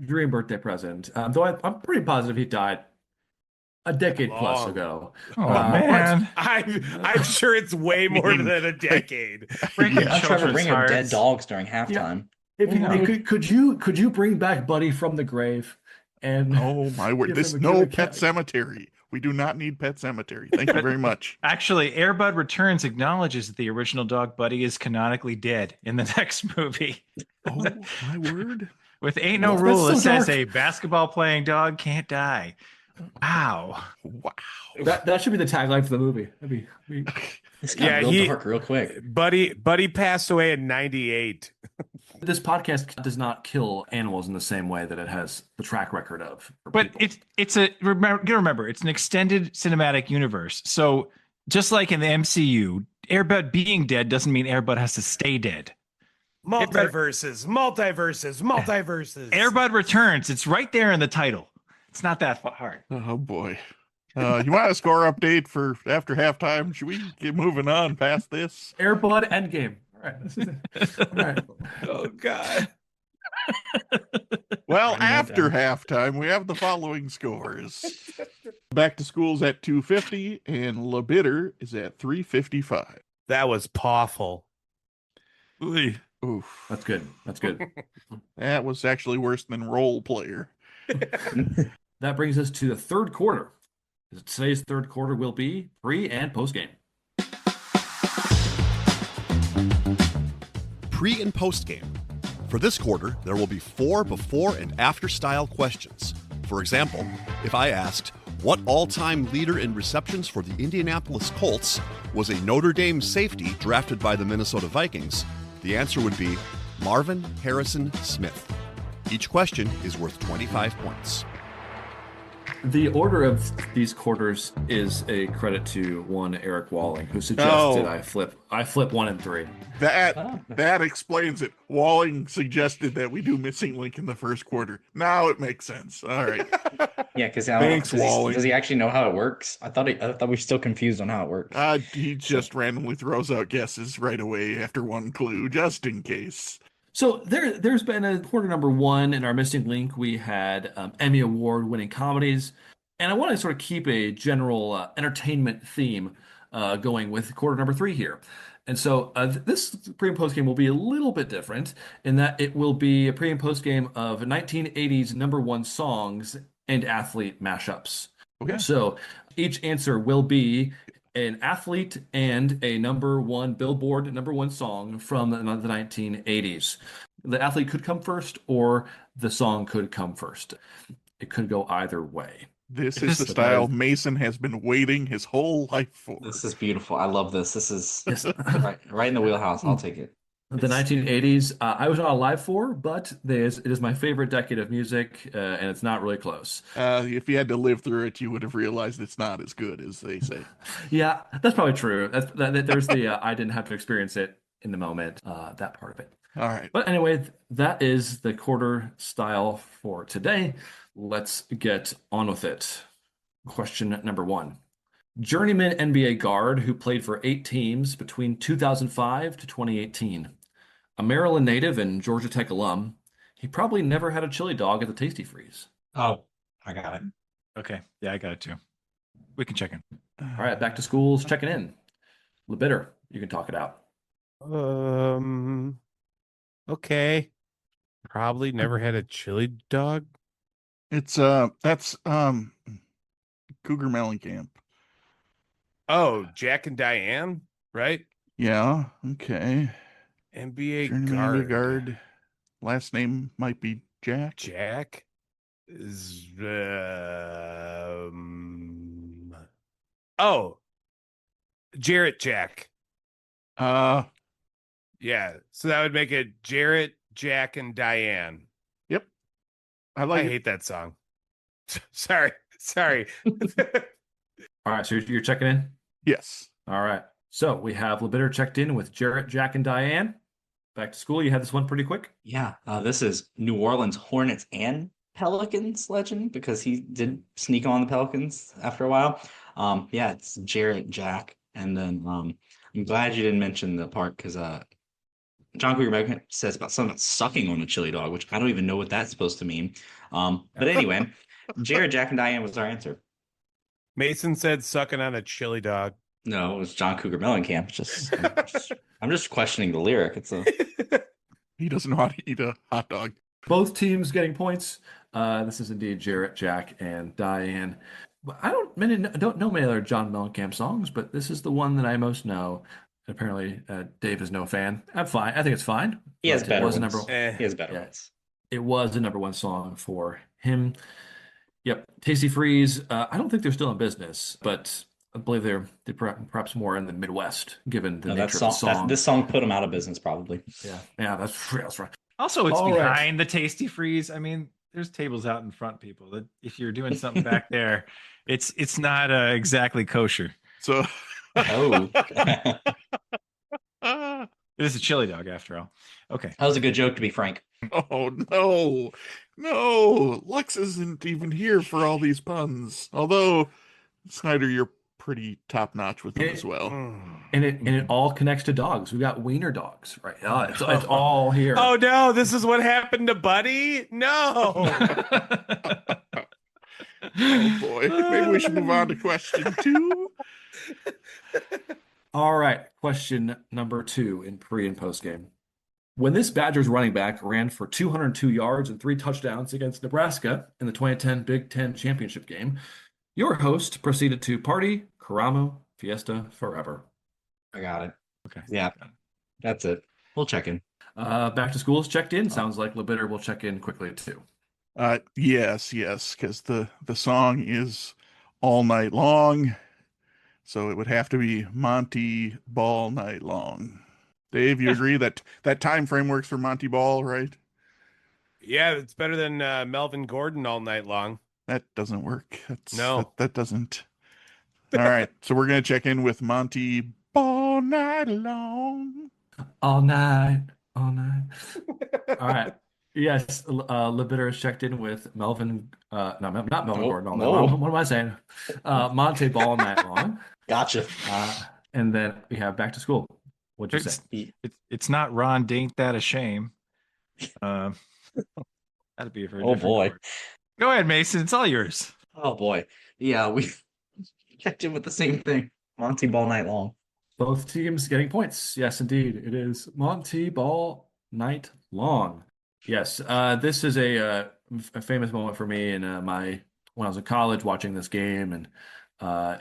dream birthday present. Though I'm pretty positive he died a decade plus ago. Oh man, I'm sure it's way more than a decade. I'm trying to bring him dead dogs during halftime. Could you bring back Buddy from the grave? And oh my word, this no Pet Cemetery. We do not need Pet Cemetery. Thank you very much. Actually, Air Bud Returns acknowledges that the original dog Buddy is canonically dead in the next movie. Oh my word! With ain't no rule, it says a basketball playing dog can't die. Wow. That should be the tagline for the movie. It's got real dark real quick. Buddy passed away in 98. This podcast does not kill animals in the same way that it has the track record of. But people. Remember, it's an extended cinematic universe. So Just like in the MCU, Airbud being dead doesn't mean Airbud has to stay dead. Multiverses. Airbud returns. It's right there in the title. It's not that hard. Oh boy. You want a score update for after halftime? Should we get moving on past this? Airbud Endgame. All right. This is it. All right. Oh, God. Well, Writing that after down. halftime, we have the following scores. Back to School's at 250, and LeBitter is at 355. That was pawful. Oof. That's good. That's good. That was actually worse than Role Player. That brings us to the third quarter. Today's third quarter will be pre and post game. Pre and post game. For this quarter, there will be 4 before and after style questions. For example, if I asked, what all-time leader in receptions for the Indianapolis Colts was a Notre Dame safety drafted by the Minnesota Vikings, the answer would be Marvin Harrison Smith. Each question is worth 25 points. The order of these quarters is a credit to one Eric Walling, who suggested I flip 1 and 3. That explains it. Walling suggested that we do missing link in the first quarter. Now it makes sense. All right. Yeah, because Thanks, Wally. does he actually know how it works? I thought we were still confused on how it works. He just randomly throws out guesses right away after one clue, just in case. So there's been a quarter number 1 in our missing link. We had Emmy Award winning comedies, and I want to sort of keep a general entertainment theme going with quarter number 3 here. And so this pre and post game will be a little bit different in that it will be a pre and post game of 1980s number 1 songs and athlete mashups. Okay. So each answer will be an athlete and a number 1 Billboard number 1 song from the 1980s. The athlete could come first, or the song could come first. It could go either way. This is the style Mason has been waiting his whole life for. This is beautiful. I love this. This is Yes. right in the wheelhouse. I'll take it. The 1980s, I was not alive for, but it is my favorite decade of music, and it's not really close. If you had to live through it, you would have realized it's not as good as they say. Yeah, that's probably true. There's the I didn't have to experience it in the moment, that part of it. All right. But anyway, that is the quarter style for today. Let's get on with it. Question number 1. Journeyman NBA guard who played for 8 teams between 2005 to 2018. A Maryland native and Georgia Tech alum, he probably never had a chili dog at the Tasty Freeze. Oh, I got it. Okay. Yeah, I got it too. We can check in. All right, back to school's checking in. LeBitter, you can talk it out. Okay. Probably never had a chili dog. It's that's Cougar Mellencamp. Oh, Jack and Diane, right? Yeah, okay. NBA Journeyman guard. guard. Last name might be Jack. Jack is oh, Jarrett Jack. Yeah, so that would make it Jarrett, Jack, and Diane. Yep. I I like it. hate that song. Sorry. All right, so you're checking in? Yes. All right. So we have LeBitter checked in with Jarrett, Jack, and Diane. Back to school. You had this one pretty quick. Yeah, this is New Orleans Hornets and Pelicans legend because he did sneak on the Pelicans after a while. Yeah, it's Jarrett, Jack, and then I'm glad you didn't mention the part because John Cougar says about something sucking on a chili dog, which I don't even know what that's supposed to mean. But anyway, Jarrett, Jack, and Diane was our answer. Mason said sucking on a chili dog. No, it was John Cougar Mellencamp. I'm just questioning the lyric. It's a He doesn't know how to eat a hot dog. Both teams getting points. This is indeed Jarrett, Jack, and Diane. I don't know many other John Mellencamp songs, but this is the one that I most know. Apparently, Dave is no fan. I'm fine. I think it's fine. he has But better a ones. number. He has better Yeah. ones. It was the number 1 song for him. Yep, Tasty Freeze. I don't think they're still in business, but I believe they're perhaps more in the Midwest, given the No, nature of the song. this song put him out of business probably. Yeah, that's right. Also, it's All right. behind the Tasty Freeze. I mean, there's tables out in front, people. That if you're doing something back there, it's not exactly kosher. So Oh, Ah, It is a chili dog after all. Okay. that was a good joke, to be frank. oh no, no, Lex isn't even here for all these puns. Although Snyder, you're pretty top notch with them as well. And it all connects to dogs. We got wiener dogs, right? It's all here. Oh no, this is what happened to Buddy? No. Oh boy, maybe we should move on to question 2. All right, question number 2 in pre and post game. When this Badgers running back ran for 202 yards and 3 touchdowns against Nebraska in the 2010 Big Ten Championship game, your host proceeded to party, Caramo, Fiesta, forever. I got it. Okay. Yeah, that's it. We'll check in. Back to school is checked in. Sounds like LeBitter will check in quickly too. Yes, because the song is All Night Long, so it would have to be Monty Ball Night Long. Dave, you agree that time frame works for Monty Ball, right? Yeah, it's better than Melvin Gordon all night long. That doesn't work. No. That doesn't. All right, so we're gonna check in with Monty Ball Night Long. All night, all night. All right. Yes, LeBitter is checked in with Melvin. No, not Melvin Gordon. All night no. long. What am I saying? Monte Ball night long. Gotcha. And then we have back to school. What'd you say? It's not Ron Dink that a shame. That'd be a very different boy. word. Go ahead, Mason. It's all yours. Oh boy. Yeah, we checked in with the same thing. Monty Ball Night Long. Both teams getting points. Yes, indeed. It is Monty Ball night long. Yes, this is a famous moment for me in when I was in college watching this game, and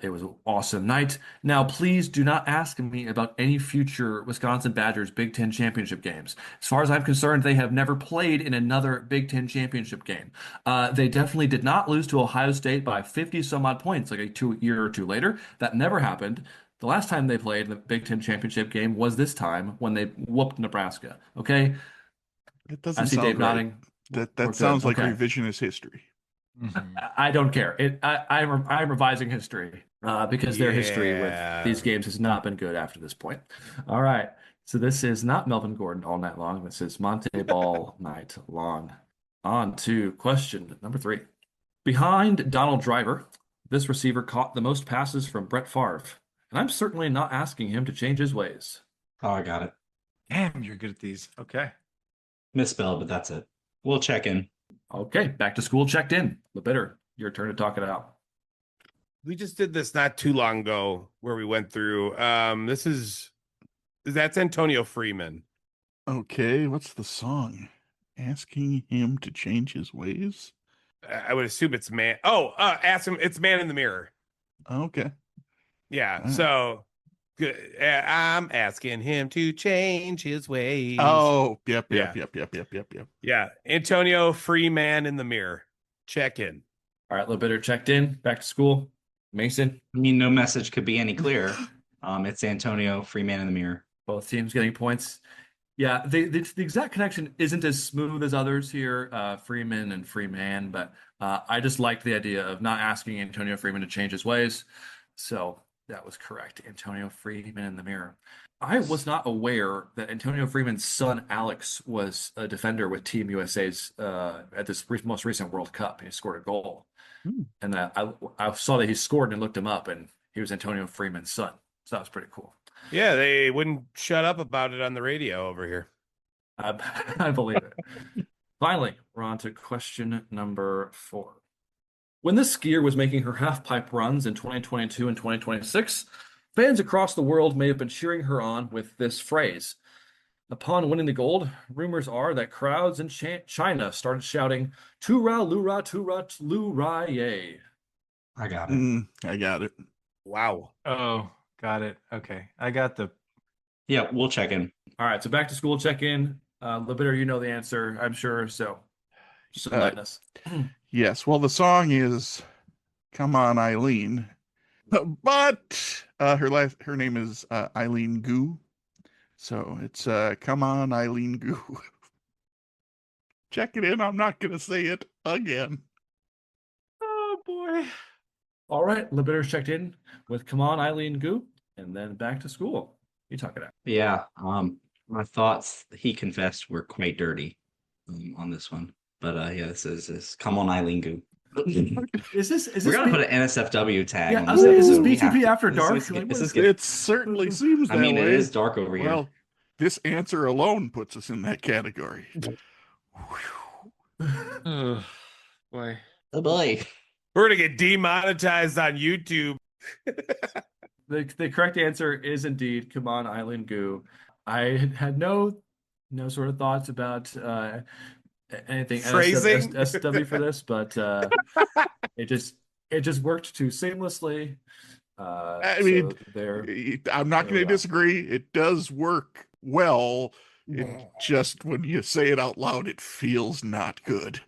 it was an awesome night. Now, please do not ask me about any future Wisconsin Badgers Big Ten championship games. As far as I'm concerned, they have never played in another Big Ten championship game. They definitely did not lose to Ohio State by 50 some odd points like a year or two later. That never happened. The last time they played the Big Ten championship game was this time when they whooped Nebraska. Okay. It doesn't I see sound Dave right. nodding. We're That good. sounds like Okay. revisionist history. I don't care. I'm revising history because their history with Yeah. these games has not been good after this point. All right. So this is not Melvin Gordon all night long. This is Monte Ball night long. On to question number 3. Behind Donald Driver, this receiver caught the most passes from Brett Favre, and I'm certainly not asking him to change his ways. Oh, I got it. Damn, you're good at these. Okay. Misspelled, but that's it. We'll check in. Okay, back to school checked in. LeBitter, your turn to talk it out. We just did this not too long ago where we went through. That's Antonio Freeman. Okay, what's the song? Asking him to change his ways? I would assume it's man. Oh, ask him. It's Man in the Mirror. Okay. Yeah. All right. So I'm asking him to change his ways. Oh, yep. Yeah. Yeah. Antonio Freeman in the Mirror. Check in. All right, LeBitter checked in. Back to school. Mason, I mean, no message could be any clearer. It's Antonio Freeman in the Mirror. both teams getting points. Yeah, the exact connection isn't as smooth as others here, Freeman and Freeman, but I just liked the idea of not asking Antonio Freeman to change his ways. So that was correct. Antonio Freeman in the Mirror. I was not aware that Antonio Freeman's son Alex was a defender with Team USA's at this most recent World Cup. He scored a goal, and I saw that he scored and looked him up, and he was Antonio Freeman's son. So that was pretty cool. Yeah, they wouldn't shut up about it on the radio over here. I believe it. Finally, we're on to question number 4. When this skier was making her half-pipe runs in 2022 and 2026, fans across the world may have been cheering her on with this phrase. Upon winning the gold, rumors are that crowds in China started shouting, "Tura, lura, lura, yay." I got it. I got it. Wow. Oh, got it. Okay. I got the Yeah, we'll check in. All right, so back to school check-in. LeBitter, you know the answer, I'm sure, so just enlighten us. Yes. Well, the song is "Come On, Eileen," but her name is Eileen Gu, so it's "Come On, Eileen Gu." Check it in. I'm not gonna say it again. Oh boy. All right, LeBitter's checked in with "Come On, Eileen Gu." and then back to school. You talk it out. Yeah. My thoughts, he confessed, were quite dirty on this one. But yeah, this is come on, Eileen Goo. Is this We're gonna put an NSFW tag Yeah, on I this was like, is this episode. We have BTP to. after This dark? is good. Like, This what is is good. It certainly seems that I mean, way. it is dark over here. Well, this answer alone puts us in that category. Oh, boy. Oh boy. We're gonna get demonetized on YouTube. The correct answer is indeed come on, Island Goo. I had no sort of thoughts about anything Phrasing? SW for this, but it just worked too seamlessly. I mean, so there I'm not there going we to are. disagree. It does work well. It just, when you say it out loud, it feels not good.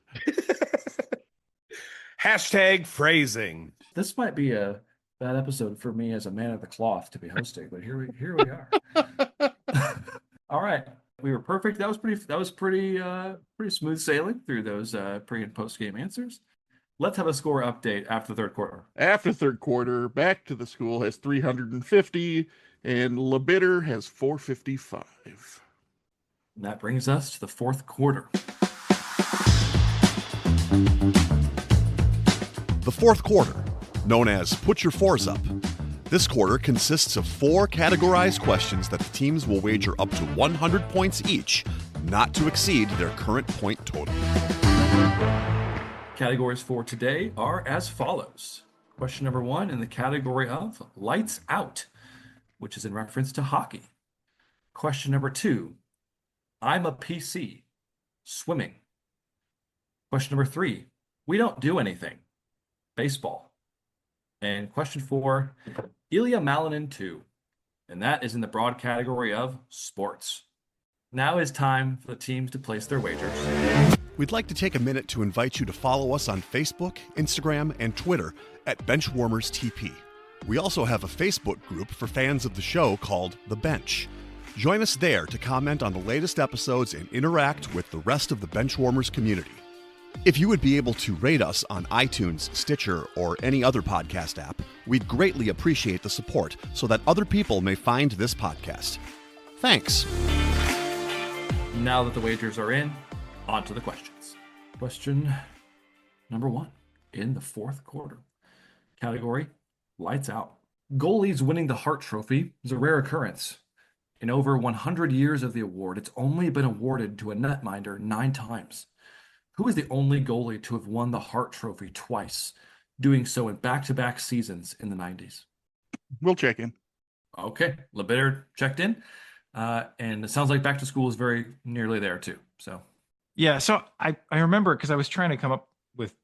Hashtag phrasing. This might be a bad episode for me as a man of the cloth to be hosting, but here we are. All right. We were perfect. That was pretty smooth sailing through those pre and post game answers. Let's have a score update after the third quarter. After third quarter, Back to the School has 350 and LeBitter has 455. And that brings us to the fourth quarter. The fourth quarter, known as Put Your Fours Up. This quarter consists of 4 categorized questions that the teams will wager up to 100 points each, not to exceed their current point total. Categories for today are as follows. Question number 1 in the category of lights out, which is in reference to hockey. Question number 2, I'm a PC, swimming. Question number 3, we don't do anything, baseball. And question 4, Ilya Malinin 2, and that is in the broad category of sports. Now is time for the teams to place their wagers. We'd like to take a minute to invite you to follow us on Facebook, Instagram, and Twitter at BenchwarmersTP. We also have a Facebook group for fans of the show called The Bench. Join us there to comment on the latest episodes and interact with the rest of the Benchwarmers community. If you would be able to rate us on iTunes, Stitcher, or any other podcast app, we'd greatly appreciate the support so that other people may find this podcast. Thanks. Now that the wagers are in, on to the questions. Question number 1 in the fourth quarter. Category, lights out. Goalies winning the Hart Trophy is a rare occurrence. In over 100 years of the award, it's only been awarded to a netminder 9 times. Who is the only goalie to have won the Hart Trophy twice, doing so in back-to-back seasons in the 90s? We'll check in. Okay, LeBitter checked in. And it sounds like back to school is very nearly there too. So Yeah, so I remember because I was trying to come up with,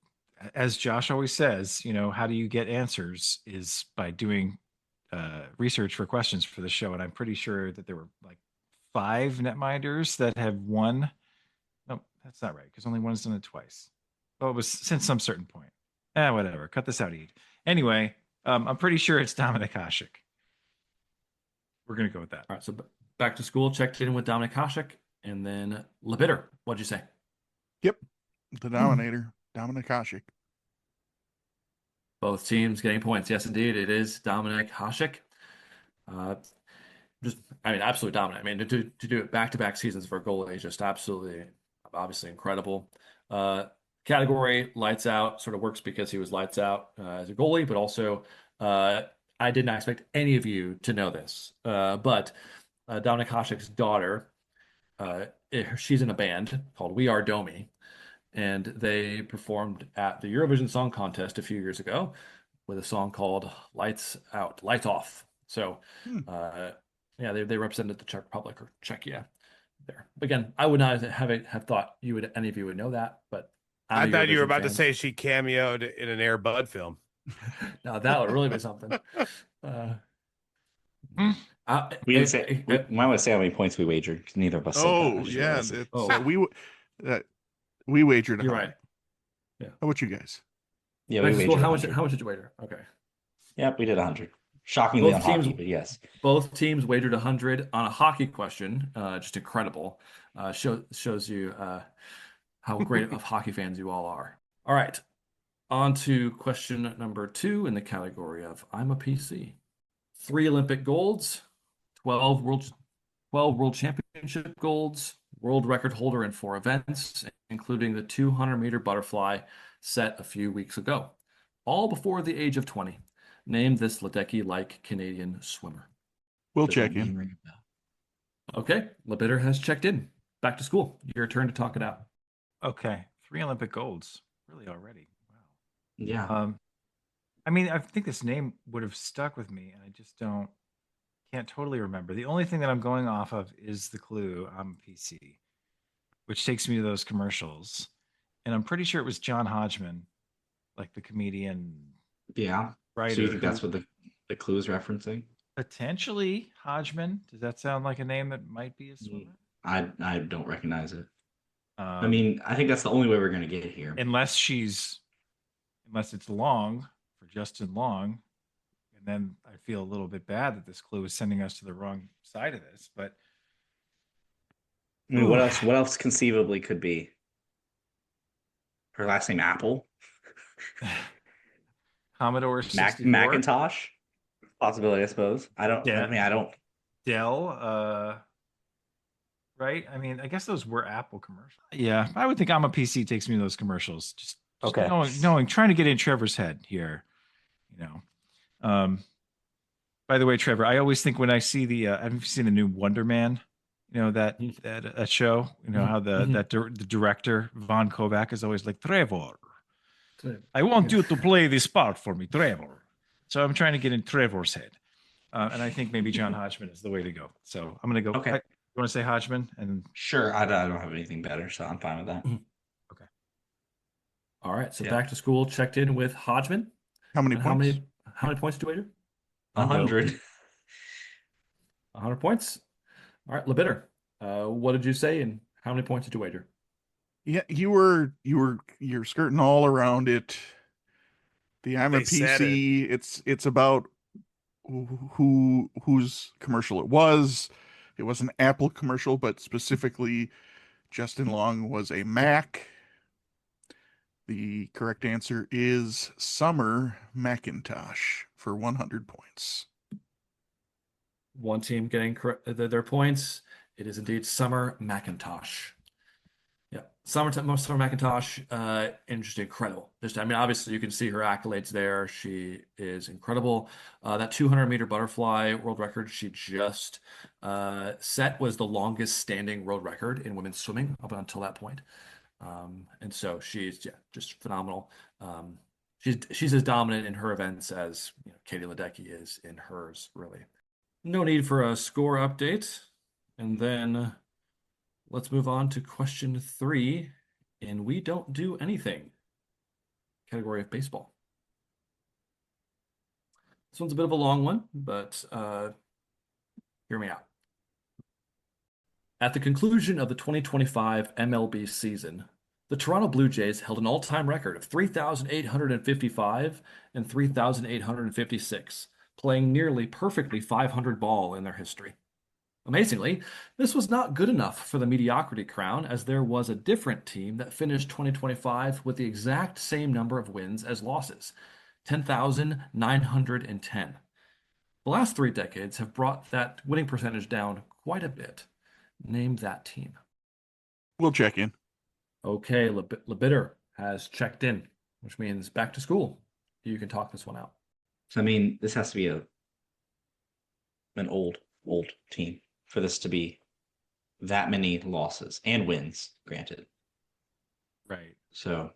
as Josh always says, how do you get answers is by doing research for questions for the show. And I'm pretty sure that there were like 5 netminders that have won. No, that's not right because only one's done it twice. Well, it was since some certain point. Whatever. Cut this out, Ede. Anyway, I'm pretty sure it's Dominic Hasek. We're going to go with that. all right, so back to school checked in with Dominic Hasek, and then LeBitter. What'd you say? Yep. The nominator, Dominic Hasek. Both teams getting points. Yes, indeed, it is Dominic Hasek. Absolutely dominant. I mean, to do it back-to-back seasons for a goalie is just absolutely, obviously incredible. Category lights out sort of works because he was lights out as a goalie, but also I did not expect any of you to know this. But Dominic Hasek's daughter, she's in a band called We Are Domi, and they performed at the Eurovision Song Contest a few years ago with a song called Lights Out, Lights Off. So, they represented the Czech Republic or Czechia there. Again, I would not have thought any of you would know that, but I thought you were Eurovision about to fan. say she cameoed in an Air Bud film. Now that would really be something. We didn't say. We might want to say how many points we wagered because neither of us. Oh, said yeah. that. We wagered. You're 100. right. Yeah. How about you guys? Yeah, we wagered. How much 100. did you wager? Okay. Yep, we did 100. Shockingly Both on hockey, teams- but yes. Both teams wagered 100 on a hockey question. Just incredible. Shows you how great of hockey fans you all are. All right. On to question number 2 in the category of I'm a PC. 3 Olympic golds, 12 world championship golds, world record holder in 4 events, including the 200-meter butterfly set a few weeks ago, all before the age of 20. Name this Ledecky-like Canadian swimmer. We'll Does check that name in. ring a bell? Okay, Lebitter has checked in. Back to school. Your turn to talk it out. Okay, 3 Olympic golds, really already. Wow. Yeah. I mean, I think this name would have stuck with me, and I just can't totally remember. The only thing that I'm going off of is the clue. I'm a PC, which takes me to those commercials, and I'm pretty sure it was John Hodgman, like the comedian Yeah. writer. So you think who- that's what the clue is referencing? potentially Hodgman? Does that sound like a name that might be a swimmer? I don't recognize it. I Um, mean, I think that's the only way we're gonna get here. unless it's Long for Justin Long, and then I feel a little bit bad that this clue is sending us to the wrong side of this. But I mean, what else? What else conceivably could be? Her last name Apple, Commodore 64, Macintosh, possibility, I suppose. I don't. Yeah. I mean, I don't. Dell, right? I mean, I guess those were Apple commercials. Yeah, I would think I'm a PC takes me to those commercials. Just Okay. knowing, trying to get in Trevor's head here, you know. By the way, Trevor, I always think when I see have you seen the new Wonder Man? You know that show. You know how the director Von Kovac is always like, Trevor, I want you to play this part for me, Trevor. So I'm trying to get in Trevor's head, and I think maybe John Hodgman is the way to go. So I'm going to go. Okay. You want to say Hodgman? And Sure, I don't have anything better, so I'm fine with that. okay. All right, so Yeah. back to school checked in with Hodgman. How many And points? how many points do we do? 100. 100 points. All right, Lebitter, what did you say and how many points did you wager? Yeah, you're skirting all around it. The I'm a They said PC. It's about whose commercial it was. It was an Apple commercial, but specifically Justin Long was a Mac. The correct answer is Summer Macintosh for 100 points. One team getting their points. It is indeed Summer Macintosh. Yeah, Summer Macintosh, interesting, incredible. I mean, obviously you can see her accolades there. She is incredible. That 200-meter butterfly world record she just set was the longest standing world record in women's swimming up until that point. And so she's just phenomenal. She's as dominant in her events as Katie Ledecky is in hers, really. No need for a score update. And then let's move on to question 3 in We Don't Do Anything category of baseball. This one's a bit of a long one, but hear me out. At the conclusion of the 2025 MLB season, the Toronto Blue Jays held an all-time record of 3,855 and 3,856, playing nearly perfectly 500 ball in their history. Amazingly, this was not good enough for the mediocrity crown, as there was a different team that finished 2025 with the exact same number of wins as losses, 10,910. The last 3 decades have brought that winning percentage down quite a bit. Name that team. We'll check in. Okay, Lebitter has checked in, which means back to school. You can talk this one out. So I mean, this has to be an old team for this to be that many losses and wins, granted. Right. So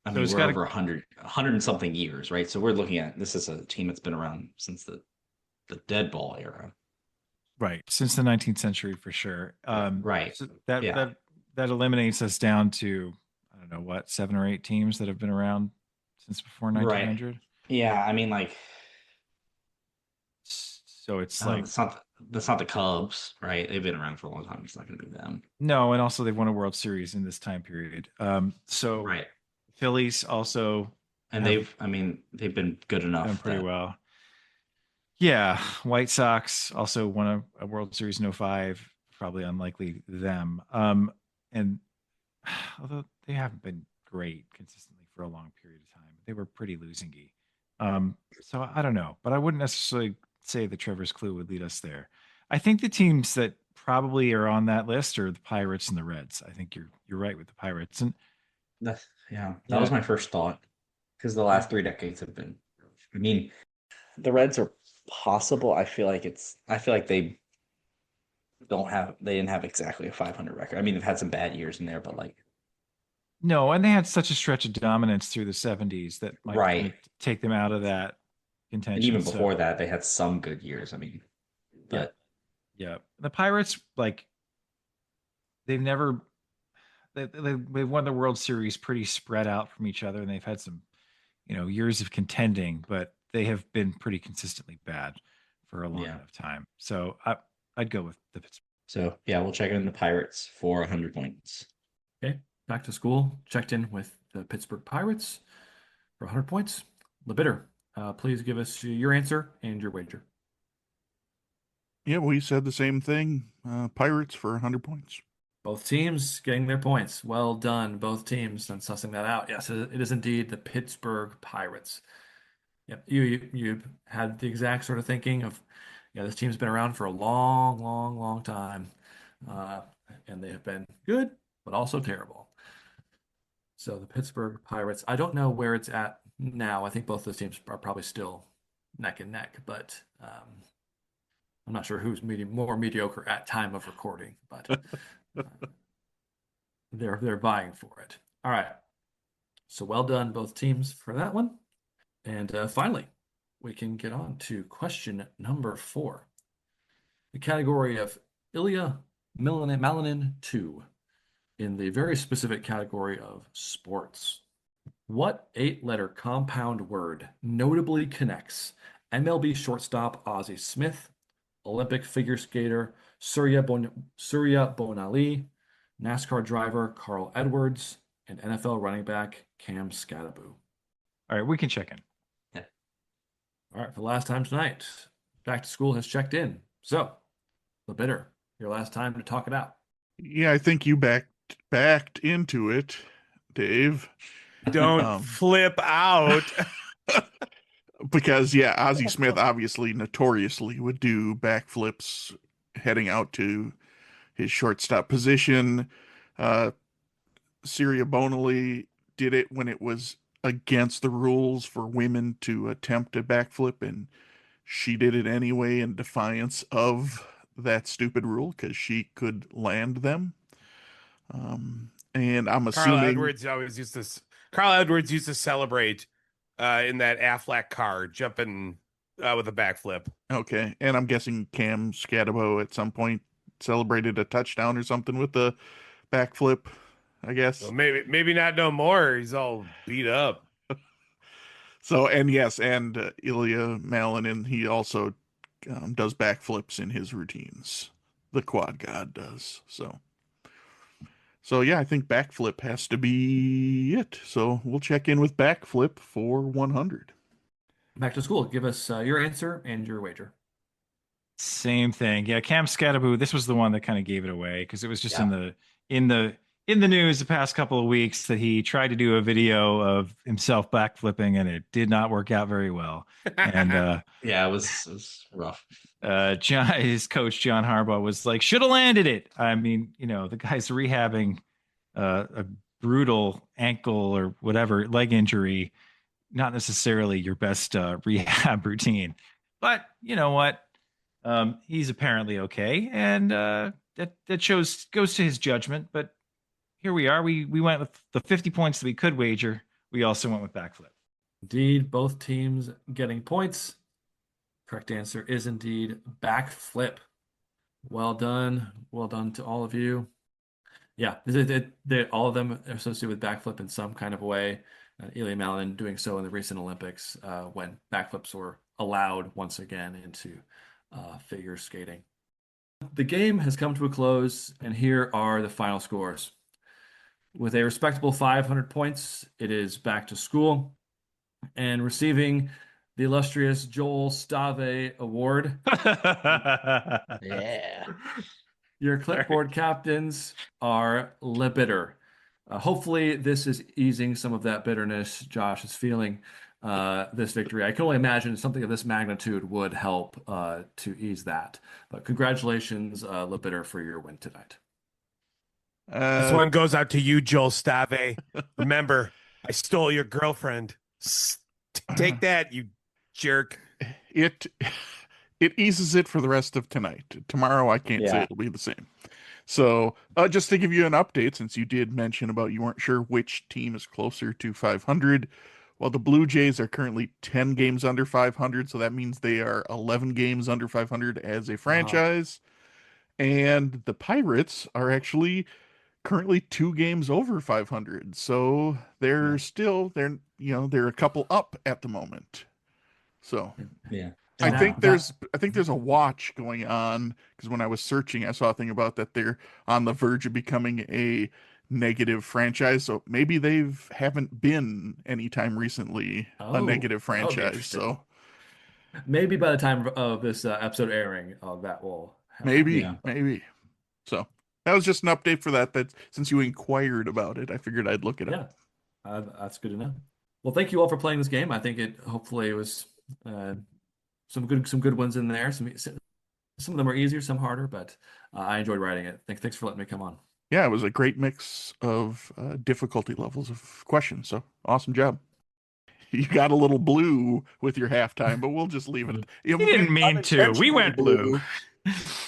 I So mean, it's we're gotta- over 100 and something years, right? So we're looking at this is a team that's been around since the dead ball era. Right. Since the 19th century, for sure. Right. So that Yeah. that eliminates us down to, I don't know what, 7 or 8 teams that have been around since before 1900. Yeah, I mean, like, So it's oh, like that's not the Cubs, right? They've been around for a long time. It's not going to be them, no, and also they've won a World Series in this time period. So right? Phillies also And have they've been good enough. done pretty that- well. Yeah, White Sox also won a World Series in 05. Probably unlikely them. And although they haven't been great consistently for a long period of time, they were pretty losing-y. So I don't know, but I wouldn't necessarily say that Trevor's clue would lead us there. I think the teams that probably are on that list are the Pirates and the Reds. I think you're right with the Pirates. And That was my first thought, because the last 3 decades have been. I mean, the Reds are possible. I feel like they didn't have exactly a 500 record. I mean, they've had some bad years in there, but like. No, and they had such a stretch of dominance through the 70s that might Right. take them out of that contention. And even before that, they had some good years. I mean, but yeah, the Pirates, like, they've never they've won the World Series pretty spread out from each other, and they've had some, years of contending, but they have been pretty consistently bad for a long enough time. So I'd go with the Pittsburgh. So yeah, we'll check in the Pirates for 100 points. Okay, back to school. Checked in with the Pittsburgh Pirates for 100 points. LeBitter, please give us your answer and your wager. Yeah, we said the same thing. Pirates for 100 points. Both teams getting their points. Well done, both teams, on sussing that out. Yes, it is indeed the Pittsburgh Pirates. Yep, you had the exact sort of thinking of, this team's been around for a long, long, long time, and they have been good, but also terrible. So the Pittsburgh Pirates, I don't know where it's at now. I think both those teams are probably still neck and neck, but I'm not sure who's more mediocre at time of recording, but they're vying for it. All right. So well done, both teams, for that one. And finally, we can get on to question number 4. The category of Ilya Malinin 2, in the very specific category of sports. What 8-letter compound word notably connects MLB shortstop Ozzie Smith, Olympic figure skater Surya Bonali, NASCAR driver Carl Edwards, and NFL running back Cam Scadaboo? All right, we can check in. All right, for the last time tonight, Back to School has checked in. So, LeBitter, your last time to talk it out. Yeah, I think you backed into it, Dave. Don't flip out. Because, Ozzie Smith obviously notoriously would do backflips heading out to his shortstop position. Surya Bonali did it when it was against the rules for women to attempt a backflip, and she did it anyway in defiance of that stupid rule because she could land them. And I'm assuming Carl Edwards used to celebrate in that Affleck car, jumping with a backflip. Okay, and I'm guessing Cam Scadabo at some point celebrated a touchdown or something with the backflip, I guess. Well, maybe not no more. He's all beat up. So, and yes, and Ilya Malinin, he also does backflips in his routines. The quad god does. So yeah, I think backflip has to be it. So we'll check in with backflip for 100. Back to School, give us your answer and your wager. Same thing. Yeah, Cam Scadaboo, this was the one that kind of gave it away because it was just in the news the past couple of weeks that he tried to do a video of himself backflipping and it did not work out very well. And it was rough. His coach John Harbaugh was like, should have landed it. I mean, the guy's rehabbing a brutal ankle or whatever leg injury, not necessarily your best rehab routine. But you know what? He's apparently okay, and that goes to his judgment. But here we are. We went with the 50 points that we could wager. We also went with backflip. Indeed, both teams getting points. Correct answer is indeed backflip. Well done. Well done to all of you. Yeah, all of them are associated with backflip in some kind of way. Ilya Malin doing so in the recent Olympics when backflips were allowed once again into figure skating. The game has come to a close, and here are the final scores. With a respectable 500 points, it is Back to School, and receiving the illustrious Joel Stave Award. Yeah. Your clipboard captains are LeBitter. Hopefully, this is easing some of that bitterness Josh is feeling this victory. I can only imagine something of this magnitude would help to ease that. But congratulations, Lebitter, for your win tonight. This one goes out to you, Joel Stave. Remember, I stole your girlfriend. Take that, you jerk. It eases it for the rest of tonight. Tomorrow, I can't say it'll be the same. So just to give you an update, since you did mention about you weren't sure which team is closer to 500, well, the Blue Jays are currently 10 games under 500, so that means they are 11 games under 500 as a franchise. And the Pirates are actually currently 2 games over 500, so they're still they're a couple up at the moment. So I think there's a watch going on, because when I was searching, I saw a thing about that they're on the verge of becoming a negative franchise. So maybe haven't been anytime recently a negative franchise. So maybe by the time of this episode airing, that will happen. Maybe. So that was just an update for that. That since you inquired about it, I figured I'd look it up. That's good to know. Well, thank you all for playing this game. I think hopefully it was some good ones in there. Some of them are easier, some harder, but I enjoyed writing it. Thanks for letting me come on. Yeah, it was a great mix of difficulty levels of questions. So awesome job. You got a little blue with your halftime, but we'll just leave it. You didn't mean to. We went blue.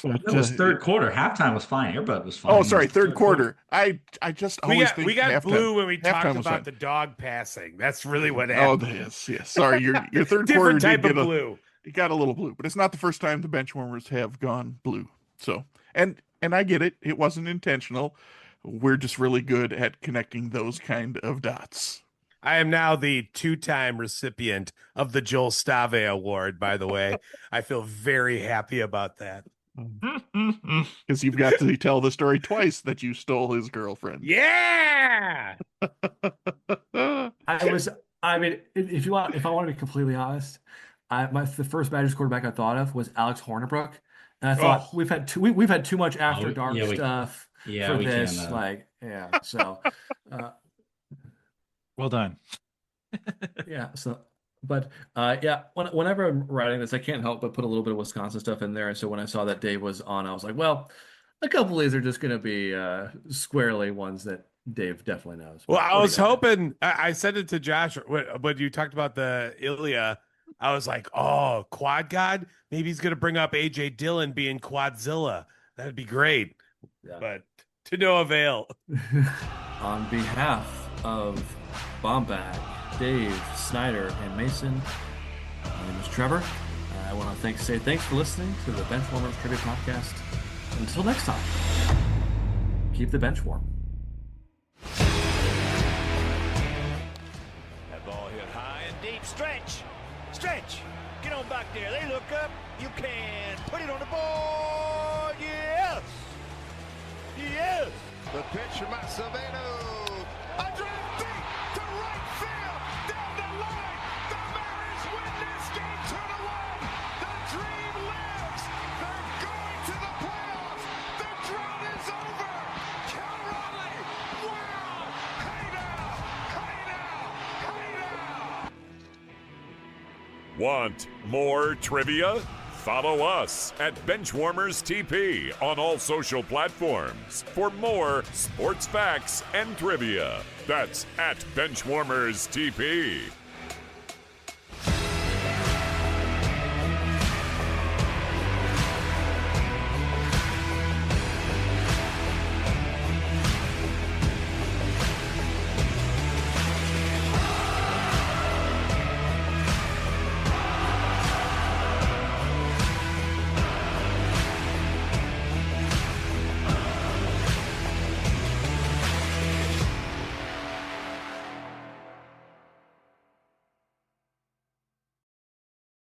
It was third quarter. Halftime was fine. Everybody was fine. Oh, sorry, third quarter. I just always think we got halftime, blue when we talked halftime about the dog passing. That's really what happened. Oh, yes. Sorry, your third quarter different type did of get blue. It got a little blue, but it's not the first time the Benchwarmers have gone blue. So, and I get it. It wasn't intentional. We're just really good at connecting those kind of dots. I am now the 2-time recipient of the Joel Stave Award, by the way. I feel very happy about that. Because you've got to tell the story twice that you stole his girlfriend. Yeah. If I want to be completely honest, the first Badgers quarterback I thought of was Alex Hornibrook, and I thought we've had too much after dark stuff for this. So well done. Whenever I'm writing this, I can't help but put a little bit of Wisconsin stuff in there. And so when I saw that Dave was on, I was like, well, a couple of these are just going to be squarely ones that Dave definitely knows. Well, I was hoping, I said it to Josh when you talked about the Ilya. I was like, oh, Quad God? Maybe he's going to bring up AJ Dillon being Quadzilla. That'd be great. Yeah. But to no avail. On behalf of Bohmbach, Dave, Snyder, and Mason, my name is Trevor. I want to say thanks for listening to the Benchwarmers Trivia Podcast. Until next time, keep the bench warm. That ball hit high and deep. Stretch. Get on back there. They look up. You can put it on the board. Yes. The pitch from Acevedo. A drive deep to right field. Down the line. The Mariners win this game 2-1. The dream lives. They're going to the playoffs. The drought is over. Cal Raleigh. Wow. Hey now. Want more trivia? Follow us at Benchwarmers TP on all social platforms for more sports facts and trivia. That's at Benchwarmers TP.